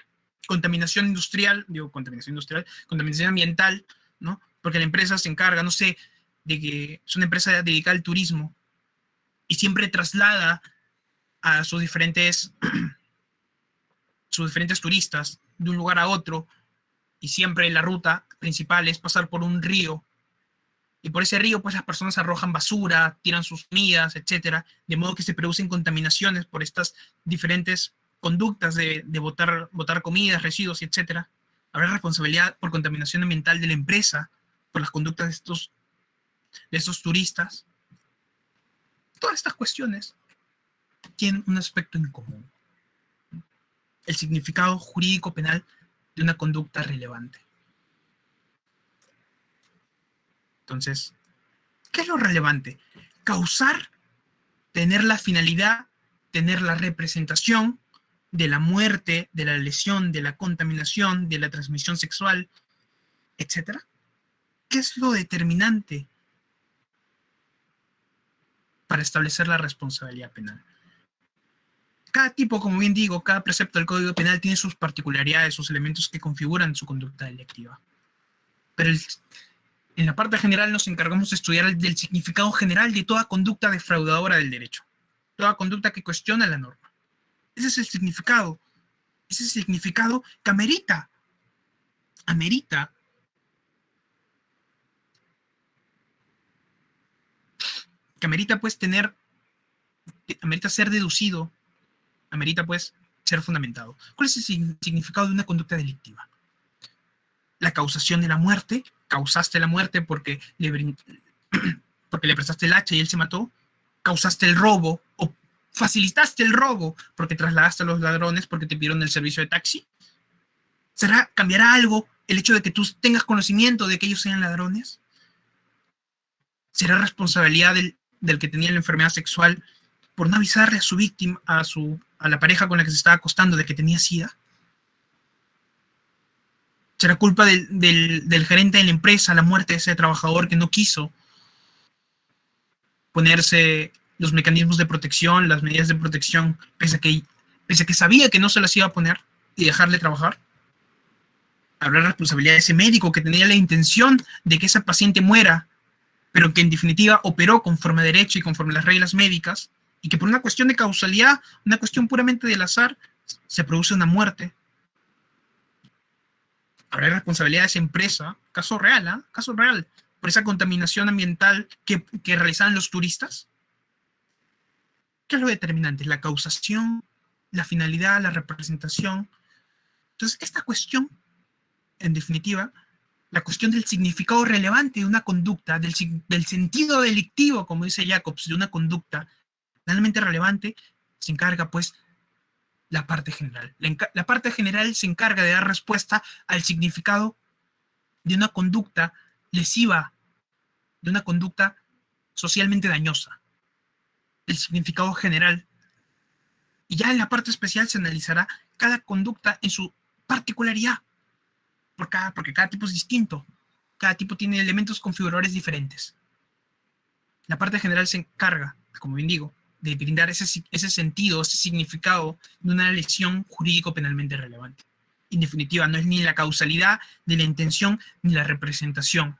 Speaker 1: contaminación industrial, contaminación ambiental, ¿no? Porque la empresa se encarga, no sé, de que es una empresa dedicada al turismo y siempre traslada a sus diferentes turistas de un lugar a otro, y siempre la ruta principal es pasar por un río, y por ese río pues las personas arrojan basura, tiran sus comidas, etcétera, de modo que se producen contaminaciones por estas diferentes conductas de botar comidas, residuos, etcétera. ¿Habrá responsabilidad por contaminación ambiental de la empresa por las conductas de estos turistas? Todas estas cuestiones tienen un aspecto en común: el significado jurídico penal de una conducta relevante. Entonces, ¿qué es lo relevante? Causar, tener la finalidad, tener la representación de la muerte, de la lesión, de la contaminación, de la transmisión sexual, etc. ¿Qué es lo determinante para establecer la responsabilidad penal? Cada tipo, como bien digo, cada precepto del Código Penal tiene sus particularidades, sus elementos que configuran su conducta delictiva. Pero en la parte general nos encargamos de estudiar del significado general de toda conducta defraudadora del derecho, toda conducta que cuestiona la norma. Ese es el significado. Ese es el significado que amerita pues amerita ser deducido, amerita pues ser fundamentado. ¿Cuál es el significado de una conducta delictiva? La causación de la muerte. Causaste la muerte porque le prestaste el hacha y él se mató. Causaste el robo o facilitaste el robo porque trasladaste a los ladrones porque te pidieron el servicio de taxi. ¿Cambiará algo el hecho de que tú tengas conocimiento de que ellos sean ladrones? ¿Será responsabilidad del que tenía la enfermedad sexual por no avisarle a su víctima, a la pareja con la que se estaba acostando, de que tenía SIDA? ¿Será culpa del gerente de la empresa la muerte de ese trabajador que no quiso ponerse los mecanismos de protección, las medidas de protección, pese a que sabía que no se las iba a poner, y dejarle trabajar? ¿Habrá responsabilidad de ese médico que tenía la intención de que esa paciente muera, pero que en definitiva operó conforme a derecho y conforme a las reglas médicas, y que por una cuestión de causalidad, una cuestión puramente del azar, se produce una muerte? ¿Habrá responsabilidad de esa empresa? Caso real, caso real, por esa contaminación ambiental que realizaban los turistas. ¿Qué es lo determinante? La causación, la finalidad, la representación. Entonces, esta cuestión, en definitiva, la cuestión del significado relevante de una conducta, del sentido delictivo, como dice Jacobs, de una conducta realmente relevante, se encarga, pues, la parte general. La parte general se encarga de dar respuesta al significado de una conducta lesiva, de una conducta socialmente dañosa, el significado general. Y ya en la parte especial se analizará cada conducta en su particularidad, porque cada tipo es distinto, cada tipo tiene elementos configuradores diferentes. La parte general se encarga, como bien digo, de brindar ese sentido, ese significado de una lesión jurídico penalmente relevante. En definitiva, no es ni la causalidad, ni la intención, ni la representación.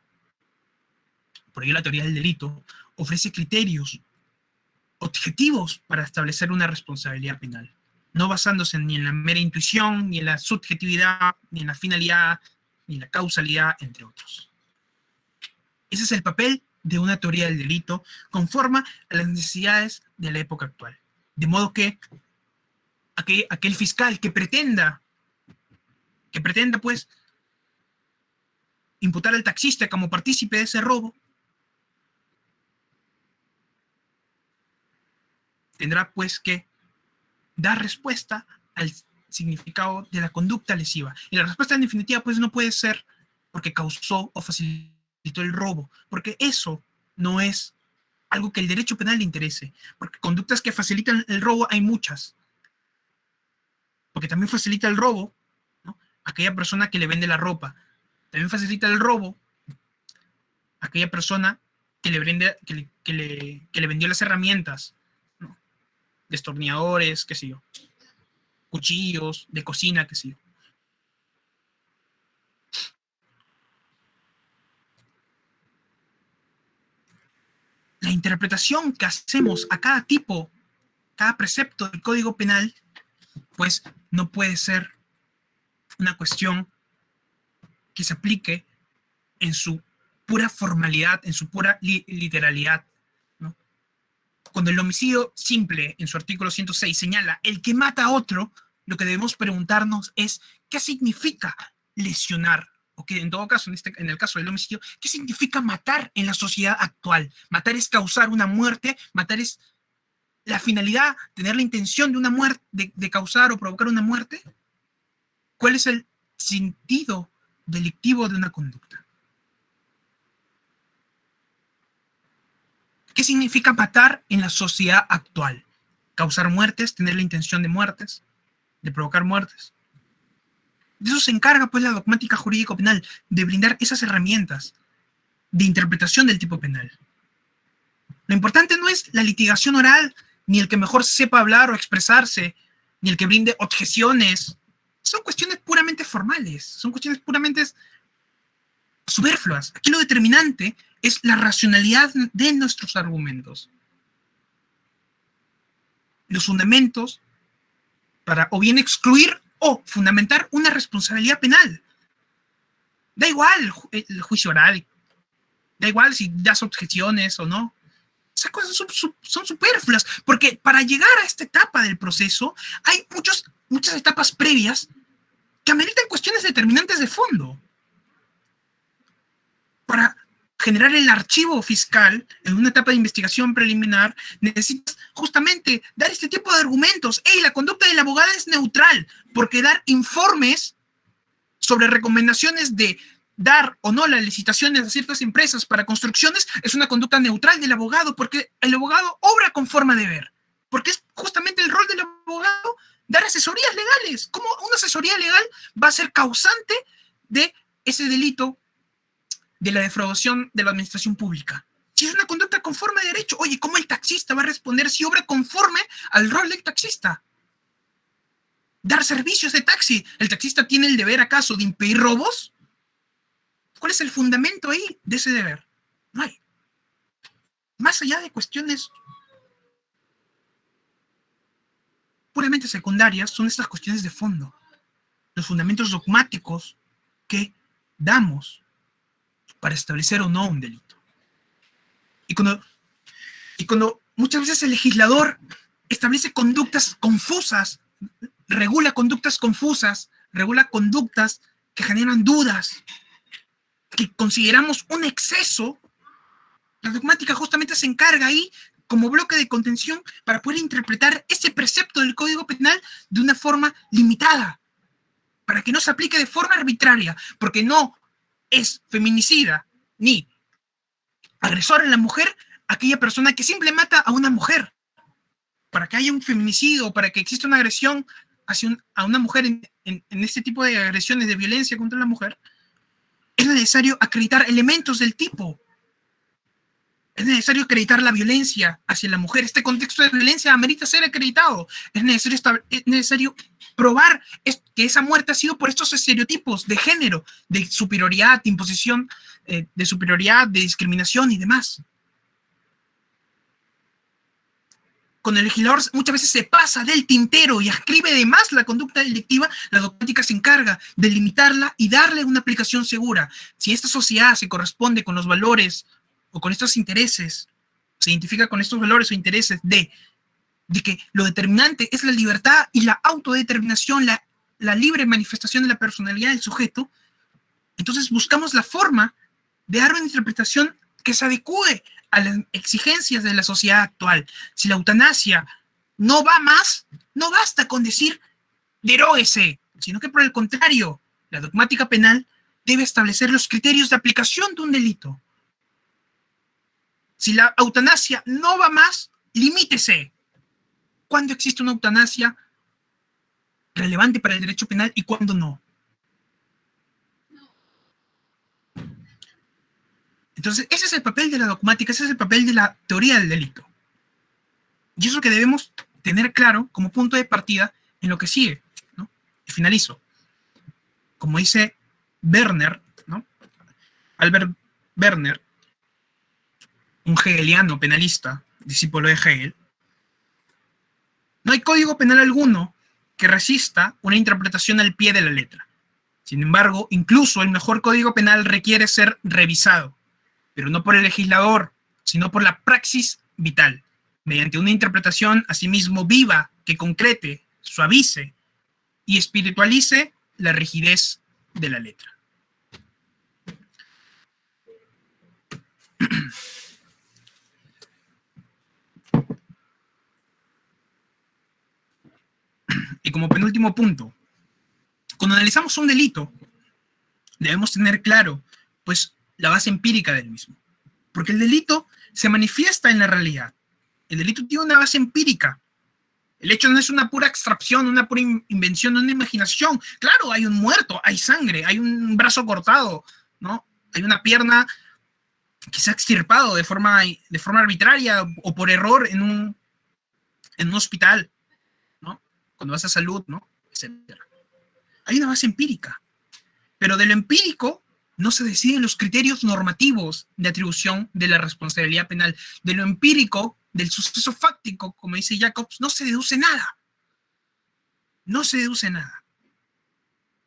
Speaker 1: Por ello, la teoría del delito ofrece criterios objetivos para establecer una responsabilidad penal, no basándose ni en la mera intuición, ni en la subjetividad, ni en la finalidad, ni en la causalidad, entre otros. Ese es el papel de una teoría del delito conforme a las necesidades de la época actual. De modo que aquel fiscal que pretenda pues imputar al taxista como partícipe de ese robo, tendrá pues que dar respuesta al significado de la conducta lesiva. Y la respuesta en definitiva pues no puede ser porque causó o facilitó el robo, porque eso no es algo que el derecho penal le interese, porque conductas que facilitan el robo hay muchas. Porque también facilita el robo, ¿no?, aquella persona que le vende la ropa. También facilita el robo aquella persona que le vendió las herramientas, ¿no?, destornilladores, qué sé yo, cuchillos de cocina, qué sé yo. La interpretación que hacemos a cada tipo, cada precepto del Código Penal, pues no puede ser una cuestión que se aplique en su pura formalidad, en su pura literalidad, ¿no? Cuando el homicidio simple, en su artículo 106, señala el que mata a otro, lo que debemos preguntarnos es ¿qué significa lesionar? O que en todo caso, en el caso del homicidio, ¿qué significa matar en la sociedad actual? Matar es causar una muerte, matar es la finalidad, tener la intención de una muerte, de causar o provocar una muerte. ¿Cuál es el sentido delictivo de una conducta? ¿Qué significa matar en la sociedad actual? Causar muertes, tener la intención de muertes, de provocar muertes. De eso se encarga pues la dogmática jurídico-penal, de brindar esas herramientas de interpretación del tipo penal. Lo importante no es la litigación oral, ni el que mejor sepa hablar o expresarse, ni el que brinde objeciones. Son cuestiones puramente formales, son cuestiones puramente superfluas. Aquí lo determinante es la racionalidad de nuestros argumentos. Los fundamentos para o bien excluir o fundamentar una responsabilidad penal. Da igual el juicio oral, da igual si das objeciones o no. Esas cosas son superfluas, porque para llegar a esta etapa del proceso hay muchas etapas previas que ameritan cuestiones determinantes de fondo. Para generar el archivo fiscal en una etapa de investigación preliminar, necesitas justamente dar este tipo de argumentos. La conducta del abogado es neutral, porque dar informes sobre recomendaciones de dar o no las licitaciones a ciertas empresas para construcciones es una conducta neutral del abogado, porque el abogado obra con forma de ver, porque es justamente el rol del abogado dar asesorías legales. ¿Cómo una asesoría legal va a ser causante de ese delito de la defraudación de la administración pública? Si es una conducta conforme a derecho, oye, ¿cómo el taxista va a responder si obra conforme al rol del taxista? Dar servicios de taxi. ¿El taxista tiene el deber acaso de impedir robos? ¿Cuál es el fundamento ahí de ese deber? No hay. Más allá de cuestiones puramente secundarias, son estas cuestiones de fondo, los fundamentos dogmáticos que damos para establecer o no un delito. Y cuando muchas veces el legislador establece conductas confusas, regula conductas confusas, regula conductas que generan dudas, que consideramos un exceso, la dogmática justamente se encarga ahí como bloque de contención para poder interpretar ese precepto del Código Penal de una forma limitada, para que no se aplique de forma arbitraria, porque no es feminicida ni agresor en la mujer aquella persona que simplemente mata a una mujer. Para que haya un feminicidio, para que exista una agresión a una mujer en este tipo de agresiones de violencia contra la mujer, es necesario acreditar elementos del tipo. Es necesario acreditar la violencia hacia la mujer. Este contexto de violencia amerita ser acreditado. Es necesario probar que esa muerte ha sido por estos estereotipos de género, de superioridad, de imposición, de superioridad, de discriminación y demás. Cuando el legislador muchas veces se pasa del tintero y ascribe de más la conducta delictiva, la dogmática se encarga de limitarla y darle una aplicación segura. Si esta sociedad se corresponde con los valores o con estos intereses, se identifica con estos valores o intereses de que lo determinante es la libertad y la autodeterminación, la libre manifestación de la personalidad del sujeto, entonces buscamos la forma de dar una interpretación que se adecue a las exigencias de la sociedad actual. Si la eutanasia no va más, no basta con decir deróguese, sino que por el contrario, la dogmática penal debe establecer los criterios de aplicación de un delito. Si la eutanasia no va más, limítese. ¿Cuándo existe una eutanasia relevante para el derecho penal y cuándo no? Entonces, ese es el papel de la dogmática, ese es el papel de la teoría del delito. Y eso es lo que debemos tener claro como punto de partida en lo que sigue, ¿no? Y finalizo. Como dice Werner, ¿no? Albert Werner, un hegeliano penalista, discípulo de Hegel, no hay código penal alguno que resista una interpretación al pie de la letra. Sin embargo, incluso el mejor código penal requiere ser revisado, pero no por el legislador, sino por la praxis vital, mediante una interpretación asimismo viva que concrete, suavice y espiritualice la rigidez de la letra. Y como penúltimo punto, cuando analizamos un delito, debemos tener claro, pues, la base empírica del mismo. Porque el delito se manifiesta en la realidad. El delito tiene una base empírica. El hecho no es una pura abstracción, una pura invención, una imaginación. Claro, hay un muerto, hay sangre, hay un brazo cortado, ¿no? Hay una pierna que se ha extirpado de forma arbitraria o por error en un hospital, ¿no? Cuando vas a salud, ¿no? Etcétera. Hay una base empírica. Pero de lo empírico no se deciden los criterios normativos de atribución de la responsabilidad penal. De lo empírico, del suceso fáctico, como dice Jacobs, no se deduce nada. No se deduce nada.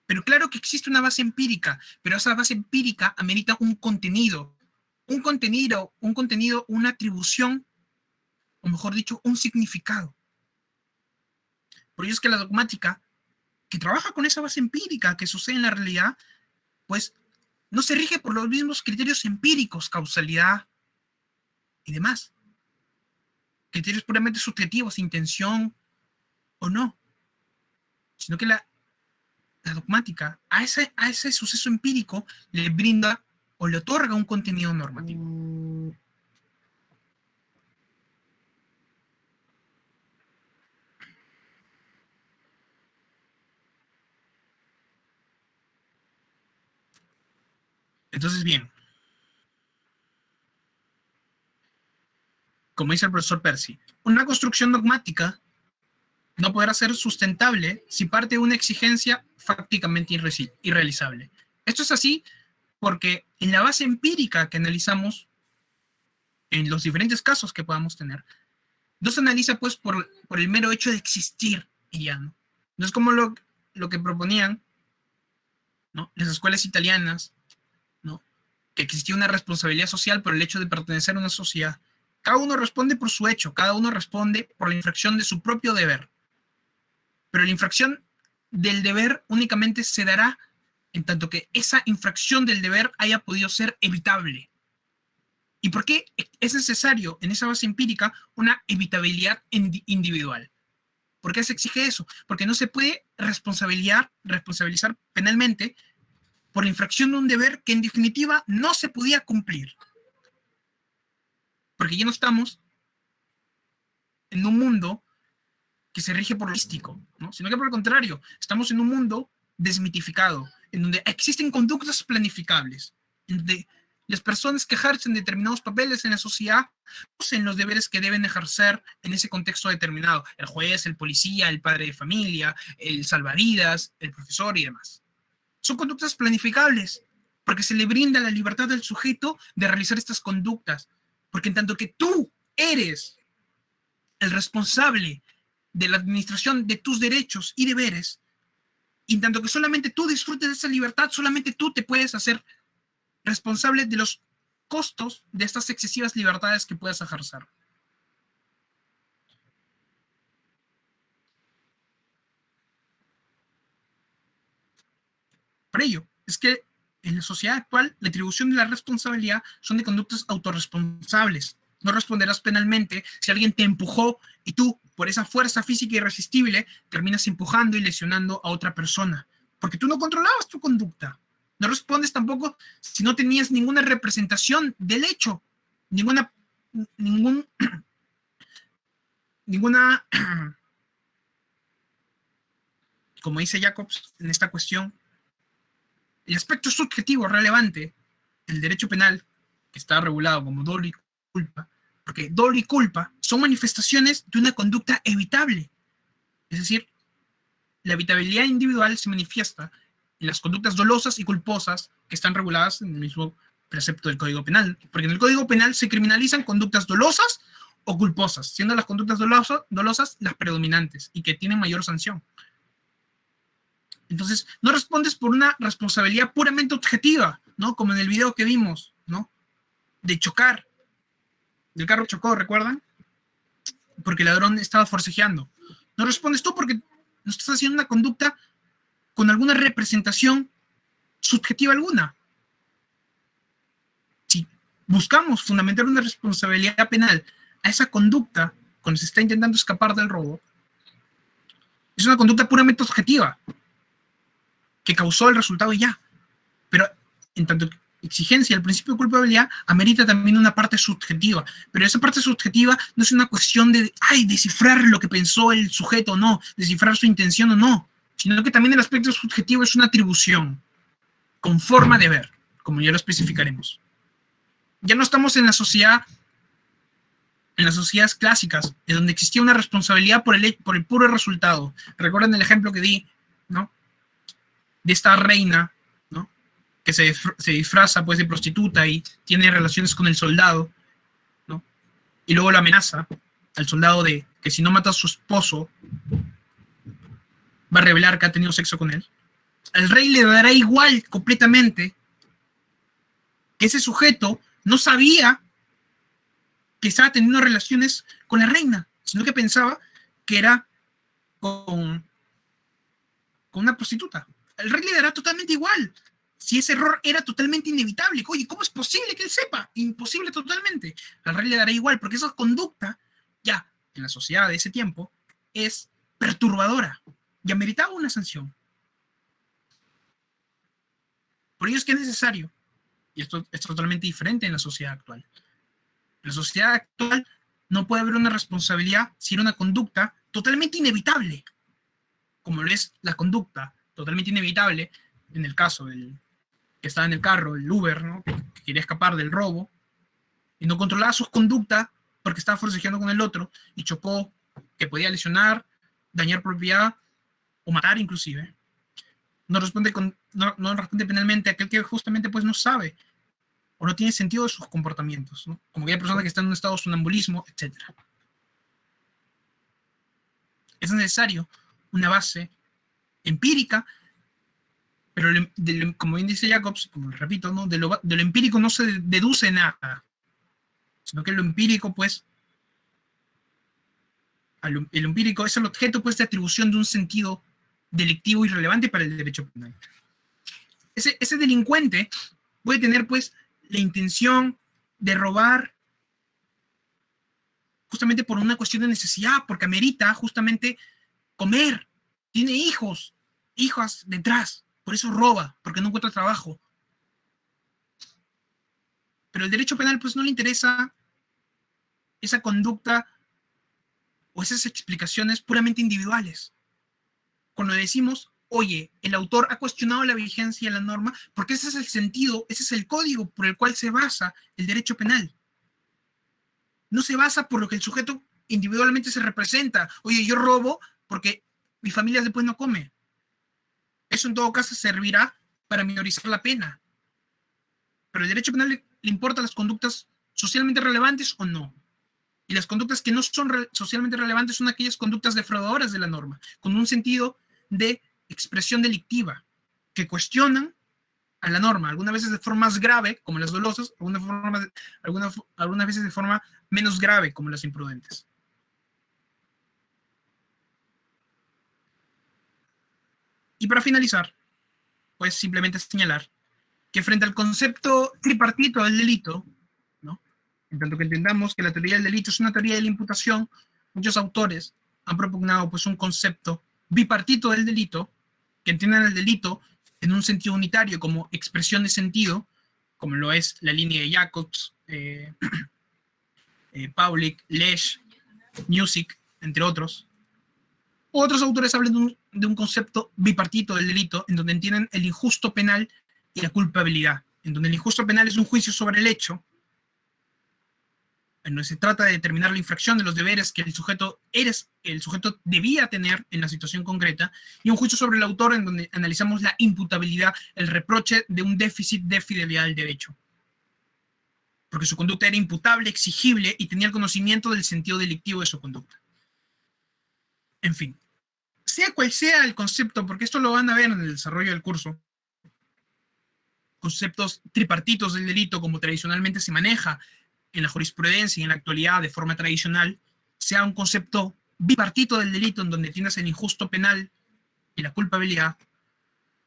Speaker 1: Pero claro que existe una base empírica, pero esa base empírica amerita un contenido, una atribución, o mejor dicho, un significado. Por ello es que la dogmática, que trabaja con esa base empírica que sucede en la realidad, pues no se rige por los mismos criterios empíricos, causalidad y demás. Criterios puramente subjetivos, intención o no. Sino que la dogmática a ese suceso empírico le brinda o le otorga un contenido normativo. Entonces, bien, como dice el profesor Percy, una construcción dogmática no podrá ser sustentable si parte de una exigencia fácticamente irrealizable. Esto es así porque en la base empírica que analizamos, en los diferentes casos que podamos tener, no se analiza pues por el mero hecho de existir y ya, ¿no? No es como lo que proponían, ¿no? Las escuelas italianas, ¿no? Que existía una responsabilidad social por el hecho de pertenecer a una sociedad. Cada uno responde por su hecho, cada uno responde por la infracción de su propio deber. Pero la infracción del deber únicamente se dará en tanto que esa infracción del deber haya podido ser evitable. ¿Y por qué es necesario en esa base empírica una evitabilidad individual? ¿Por qué se exige eso? Porque no se puede responsabilizar penalmente por la infracción de un deber que en definitiva no se podía cumplir. Porque ya no estamos en un mundo que se rige por lo místico, ¿no? Sino que por el contrario, estamos en un mundo desmitificado, en donde existen conductas planificables, en donde Las personas que ejercen determinados papeles en la sociedad conocen los deberes que deben ejercer en ese contexto determinado. El juez, el policía, el padre de familia, el salvavidas, el profesor y demás. Son conductas planificables, porque se le brinda la libertad al sujeto de realizar estas conductas. Porque en tanto que tú eres el responsable de la administración de tus derechos y deberes, y en tanto que solamente tú disfrutes de esa libertad, solamente tú te puedes hacer responsable de los costos de estas excesivas libertades que puedas ejercer. Por ello, es que en la sociedad actual, la atribución de la responsabilidad son de conductas autorresponsables. No responderás penalmente si alguien te empujó y tú, por esa fuerza física irresistible, terminas empujando y lesionando a otra persona, porque tú no controlabas tu conducta. No respondes tampoco si no tenías ninguna representación del hecho, ninguna, como dice Jacobs en esta cuestión, el aspecto subjetivo relevante del derecho penal, que está regulado como dolo y culpa, porque dolo y culpa son manifestaciones de una conducta evitable. Es decir, la evitabilidad individual se manifiesta en las conductas dolosas y culposas que están reguladas en el mismo precepto del Código Penal, porque en el Código Penal se criminalizan conductas dolosas o culposas, siendo las conductas dolosas las predominantes y que tienen mayor sanción. Entonces, no respondes por una responsabilidad puramente objetiva, ¿no? Como en el video que vimos, ¿no? De chocar. El carro chocó, ¿recuerdan? Porque el ladrón estaba forcejeando. No respondes tú porque no estás haciendo una conducta con alguna representación subjetiva alguna. Si buscamos fundamentar una responsabilidad penal a esa conducta cuando se está intentando escapar del robo, es una conducta puramente objetiva que causó el resultado y ya. Pero en tanto que exigencia, el principio de culpabilidad amerita también una parte subjetiva. Pero esa parte subjetiva no es una cuestión de, descifrar lo que pensó el sujeto o no, descifrar su intención o no, sino que también el aspecto subjetivo es una atribución con forma de ver, como ya lo especificaremos. Ya no estamos en las sociedades clásicas, en donde existía una responsabilidad por el puro resultado. Recuerden el ejemplo que di, ¿no? De esta reina, ¿no? Que se disfraza pues de prostituta y tiene relaciones con el soldado, ¿no? Y luego lo amenaza al soldado de que si no mata a su esposo va a revelar que ha tenido sexo con él. Al rey le dará igual completamente que ese sujeto no sabía que estaba teniendo relaciones con la reina, sino que pensaba que era con una prostituta. Al rey le dará totalmente igual. Si ese error era totalmente inevitable, oye, ¿cómo es posible que él sepa? Imposible totalmente. Al rey le dará igual, porque esa conducta, ya en la sociedad de ese tiempo, es perturbadora y ameritaba una sanción. Por ello es que es necesario, y esto es totalmente diferente en la sociedad actual. En la sociedad actual no puede haber una responsabilidad si era una conducta totalmente inevitable, como lo es la conducta totalmente inevitable en el caso del que estaba en el carro, el Uber, ¿no? que quería escapar del robo y no controlaba sus conductas porque estaba forcejeando con el otro y chocó, que podía lesionar, dañar propiedad o matar inclusive. No responde penalmente aquel que justamente pues no sabe o no tiene sentido de sus comportamientos, ¿no? Como aquella persona que está en un estado de sonambulismo, etc. Es necesario una base empírica, pero como bien dice Jacobs, como repito, ¿no? de lo empírico no se deduce nada, sino que lo empírico, pues, el empírico es el objeto, pues, de atribución de un sentido delictivo y relevante para el derecho penal. Ese delincuente puede tener, pues, la intención de robar justamente por una cuestión de necesidad, porque amerita justamente comer, tiene hijos, hijas detrás, por eso roba, porque no encuentra trabajo. Pero el derecho penal pues no le interesa esa conducta o esas explicaciones puramente individuales. Cuando decimos oye, el autor ha cuestionado la vigencia de la norma porque ese es el sentido, ese es el código por el cual se basa el derecho penal. No se basa por lo que el sujeto individualmente se representa. Oye, yo robo porque mi familia después no come. Eso en todo caso servirá para minorizar la pena. Pero el derecho penal le importa las conductas socialmente relevantes o no. Y las conductas que no son socialmente relevantes son aquellas conductas defraudadoras de la norma, con un sentido de expresión delictiva, que cuestionan a la norma, algunas veces de forma más grave, como las dolosas, algunas veces de forma menos grave, como las imprudentes. Y para finalizar, pues simplemente señalar que frente al concepto tripartito del delito, ¿no? En tanto que entendamos que la teoría del delito es una teoría de la imputación, muchos autores han propugnado pues un concepto bipartito del delito, que entiendan el delito en un sentido unitario como expresión de sentido, como lo es la línea de Jacobs, Paulik, Lesch, Music, entre otros. Otros autores hablan de un concepto bipartito del delito, en donde entienden el injusto penal y la culpabilidad, en donde el injusto penal es un juicio sobre el hecho, en donde se trata de determinar la infracción de los deberes que el sujeto debía tener en la situación concreta, y un juicio sobre el autor en donde analizamos la imputabilidad, el reproche de un déficit de fidelidad al derecho. Porque su conducta era imputable, exigible y tenía el conocimiento del sentido delictivo de su conducta. En fin, sea cual sea el concepto, porque esto lo van a ver en el desarrollo del curso, conceptos tripartitos del delito como tradicionalmente se maneja en la jurisprudencia y en la actualidad de forma tradicional, sea un concepto bipartito del delito en donde tienes el injusto penal y la culpabilidad,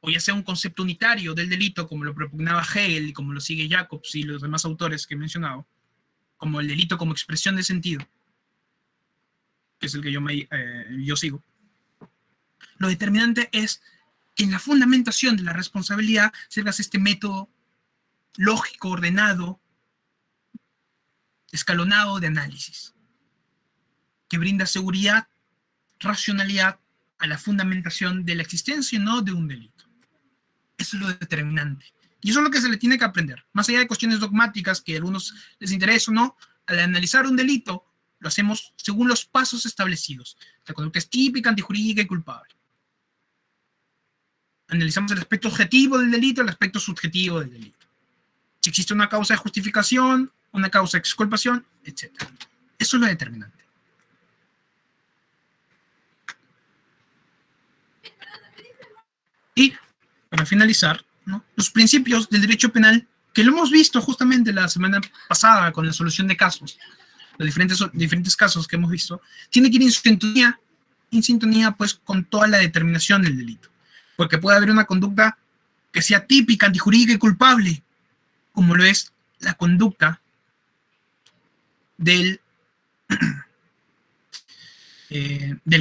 Speaker 1: o ya sea un concepto unitario del delito como lo propugnaba Hegel y como lo sigue Jacobs y los demás autores que he mencionado, como el delito como expresión de sentido, que es el que yo sigo. Lo determinante es que en la fundamentación de la responsabilidad se basa este método lógico, ordenado, escalonado de análisis, que brinda seguridad, racionalidad a la fundamentación de la existencia o no de un delito. Eso es lo determinante. Y eso es lo que se le tiene que aprender. Más allá de cuestiones dogmáticas que a algunos les interesa o no, al analizar un delito, lo hacemos según los pasos establecidos. La conducta es típica, antijurídica y culpable. Analizamos el aspecto objetivo del delito, el aspecto subjetivo del delito. Si existe una causa de justificación, una causa de exculpación, etc. Eso es lo determinante. Y, para finalizar, ¿no?, los principios del derecho penal, que lo hemos visto justamente la semana pasada con la solución de casos, los diferentes casos que hemos visto, tiene que ir en sintonía pues, con toda la determinación del delito. Porque puede haber una conducta que sea típica, antijurídica y culpable, como lo es la conducta del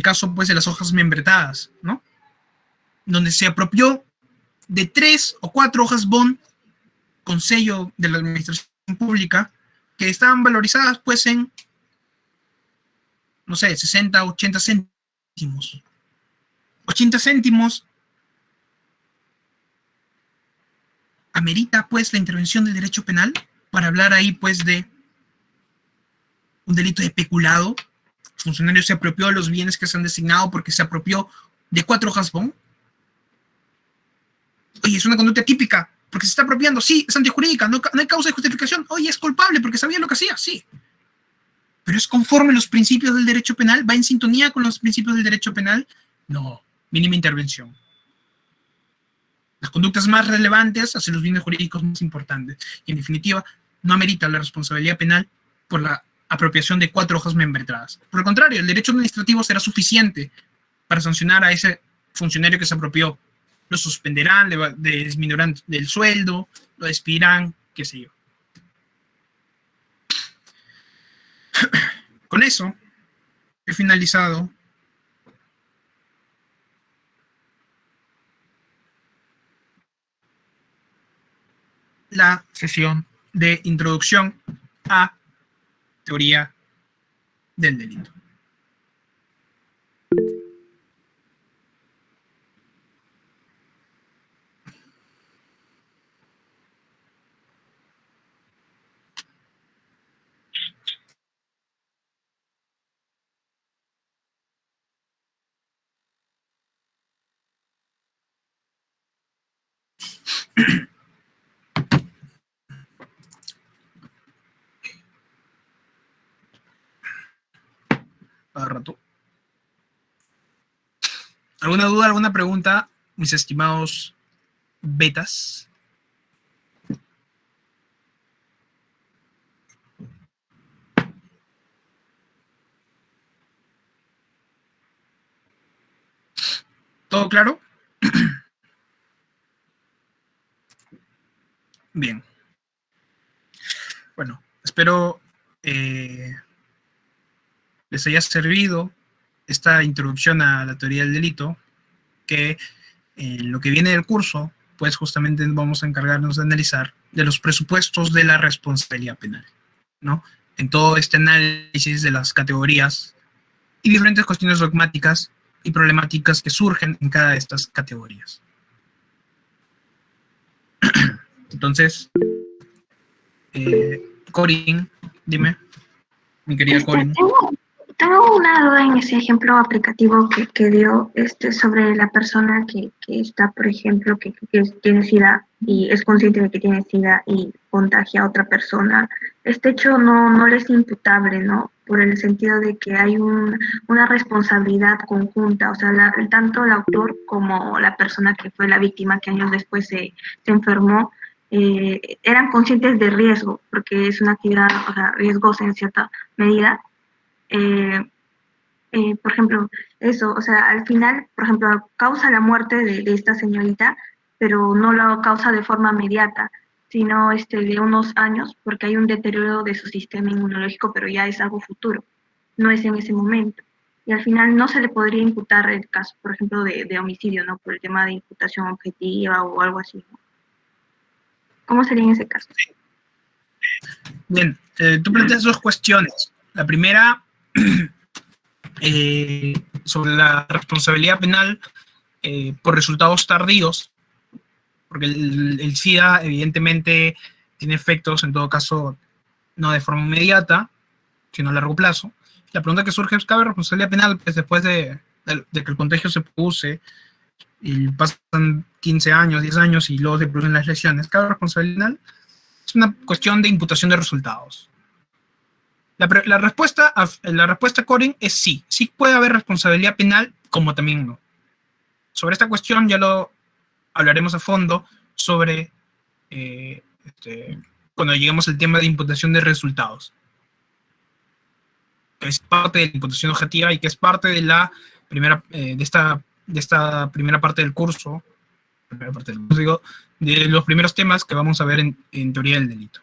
Speaker 1: caso pues, de las hojas membretadas, ¿no?, donde se apropió de 3 o 4 hojas Bond con sello de la administración pública que estaban valorizadas pues en, no sé, 60, 80 céntimos. 80 céntimos amerita pues la intervención del derecho penal para hablar ahí pues de un delito de peculado. El funcionario se apropió de los bienes que se han designado porque se apropió de 4 hojas Bond. Oye, es una conducta típica, porque se está apropiando, sí, es antijurídica, no hay causa de justificación. Oye, es culpable porque sabía lo que hacía, sí. Pero es conforme a los principios del derecho penal, va en sintonía con los principios del derecho penal. No, mínima intervención. Las conductas más relevantes hacia los bienes jurídicos más importantes. Y en definitiva, no amerita la responsabilidad penal por la apropiación de 4 hojas membretadas. Por el contrario, el derecho administrativo será suficiente para sancionar a ese funcionario que se apropió. Lo suspenderán, le disminuirán del sueldo, lo despedirán, qué sé yo. Con eso he finalizado la sesión de introducción a teoría del delito. Cada rato. ¿Alguna duda, alguna pregunta, mis estimados betas? ¿Todo claro? Bien. Bueno, espero les haya servido esta introducción a la teoría del delito, que en lo que viene del curso, pues justamente vamos a encargarnos de analizar de los presupuestos de la responsabilidad penal, ¿no? En todo este análisis de las categorías y diferentes cuestiones dogmáticas y problemáticas que surgen en cada de estas categorías. Entonces, Corín, dime, mi querida Corín.
Speaker 2: Tengo una duda en ese ejemplo aplicativo que dio sobre la persona que está, por ejemplo, que tiene SIDA y es consciente de que tiene SIDA y contagia a otra persona. Este hecho no le es imputable, ¿no? Por el sentido de que hay una responsabilidad conjunta, o sea, tanto el autor como la persona que fue la víctima que años después se enfermó, eran conscientes de riesgo, porque es una actividad, o sea, riesgosa en cierta medida. Por ejemplo, eso, o sea, al final, por ejemplo, causa la muerte de esta señorita, pero no lo causa de forma inmediata, sino de unos años, porque hay un deterioro de su sistema inmunológico, pero ya es algo futuro, no es en ese momento. Y al final no se le podría imputar el caso, por ejemplo, de homicidio, ¿no? Por el tema de imputación objetiva o algo así, ¿no? ¿Cómo sería en ese caso?
Speaker 1: Bien, tú planteas dos cuestiones. La primera, sobre la responsabilidad penal por resultados tardíos, porque el SIDA evidentemente tiene efectos, en todo caso, no de forma inmediata, sino a largo plazo. La pregunta que surge es, ¿cabe responsabilidad penal pues, después de que el contagio se produce y pasan 15 años, 10 años y luego se producen las lesiones? ¿Cabe responsabilidad penal? Es una cuestión de imputación de resultados. La respuesta, Corin, es sí. Sí puede haber responsabilidad penal, como también no. Sobre esta cuestión ya lo hablaremos a fondo sobre cuando lleguemos al tema de imputación de resultados. Que es parte de la imputación objetiva y que es parte de la primera, de esta primera parte del curso, de los primeros temas que vamos a ver en teoría del delito.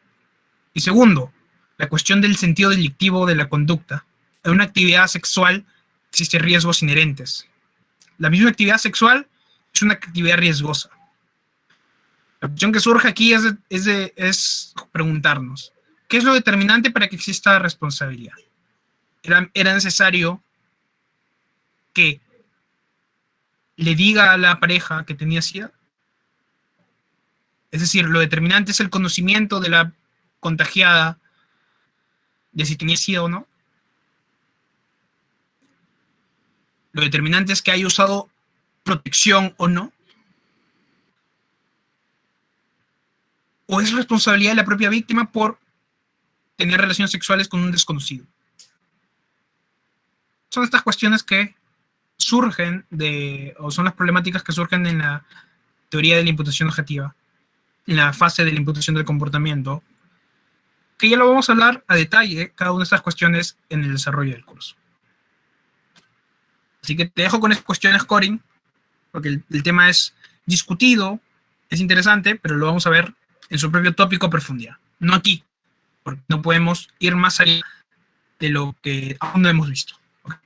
Speaker 1: Y segundo, la cuestión del sentido delictivo de la conducta. En una actividad sexual existen riesgos inherentes. La misma actividad sexual es una actividad riesgosa. La cuestión que surge aquí es preguntarnos, ¿qué es lo determinante para que exista responsabilidad? ¿Era necesario que le diga a la pareja que tenía SIDA? Es decir, lo determinante es el conocimiento de la contagiada de si tenía SIDA o no. Lo determinante es que haya usado protección o no. O es responsabilidad de la propia víctima por tener relaciones sexuales con un desconocido. Son estas cuestiones que surgen o son las problemáticas que surgen en la teoría de la imputación objetiva, en la fase de la imputación del comportamiento, que ya lo vamos a hablar a detalle, cada una de estas cuestiones en el desarrollo del curso. Así que te dejo con estas cuestiones, Corin, porque el tema es discutido, es interesante, pero lo vamos a ver en su propio tópico a profundidad. No aquí, porque no podemos ir más allá de lo que aún no hemos visto. Okay.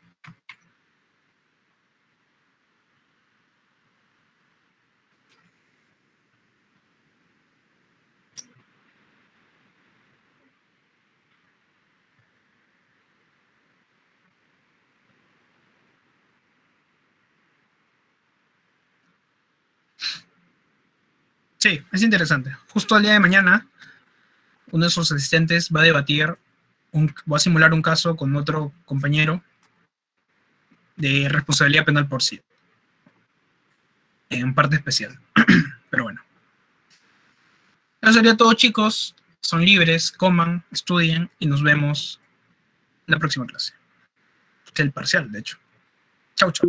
Speaker 1: Sí, es interesante. Justo al día de mañana, uno de sus asistentes va a debatir, va a simular un caso con otro compañero de responsabilidad penal por sí, en parte especial. Pero bueno. Eso sería todo, chicos. Son libres, coman, estudien y nos vemos en la próxima clase. Es el parcial, de hecho. Chau, chau.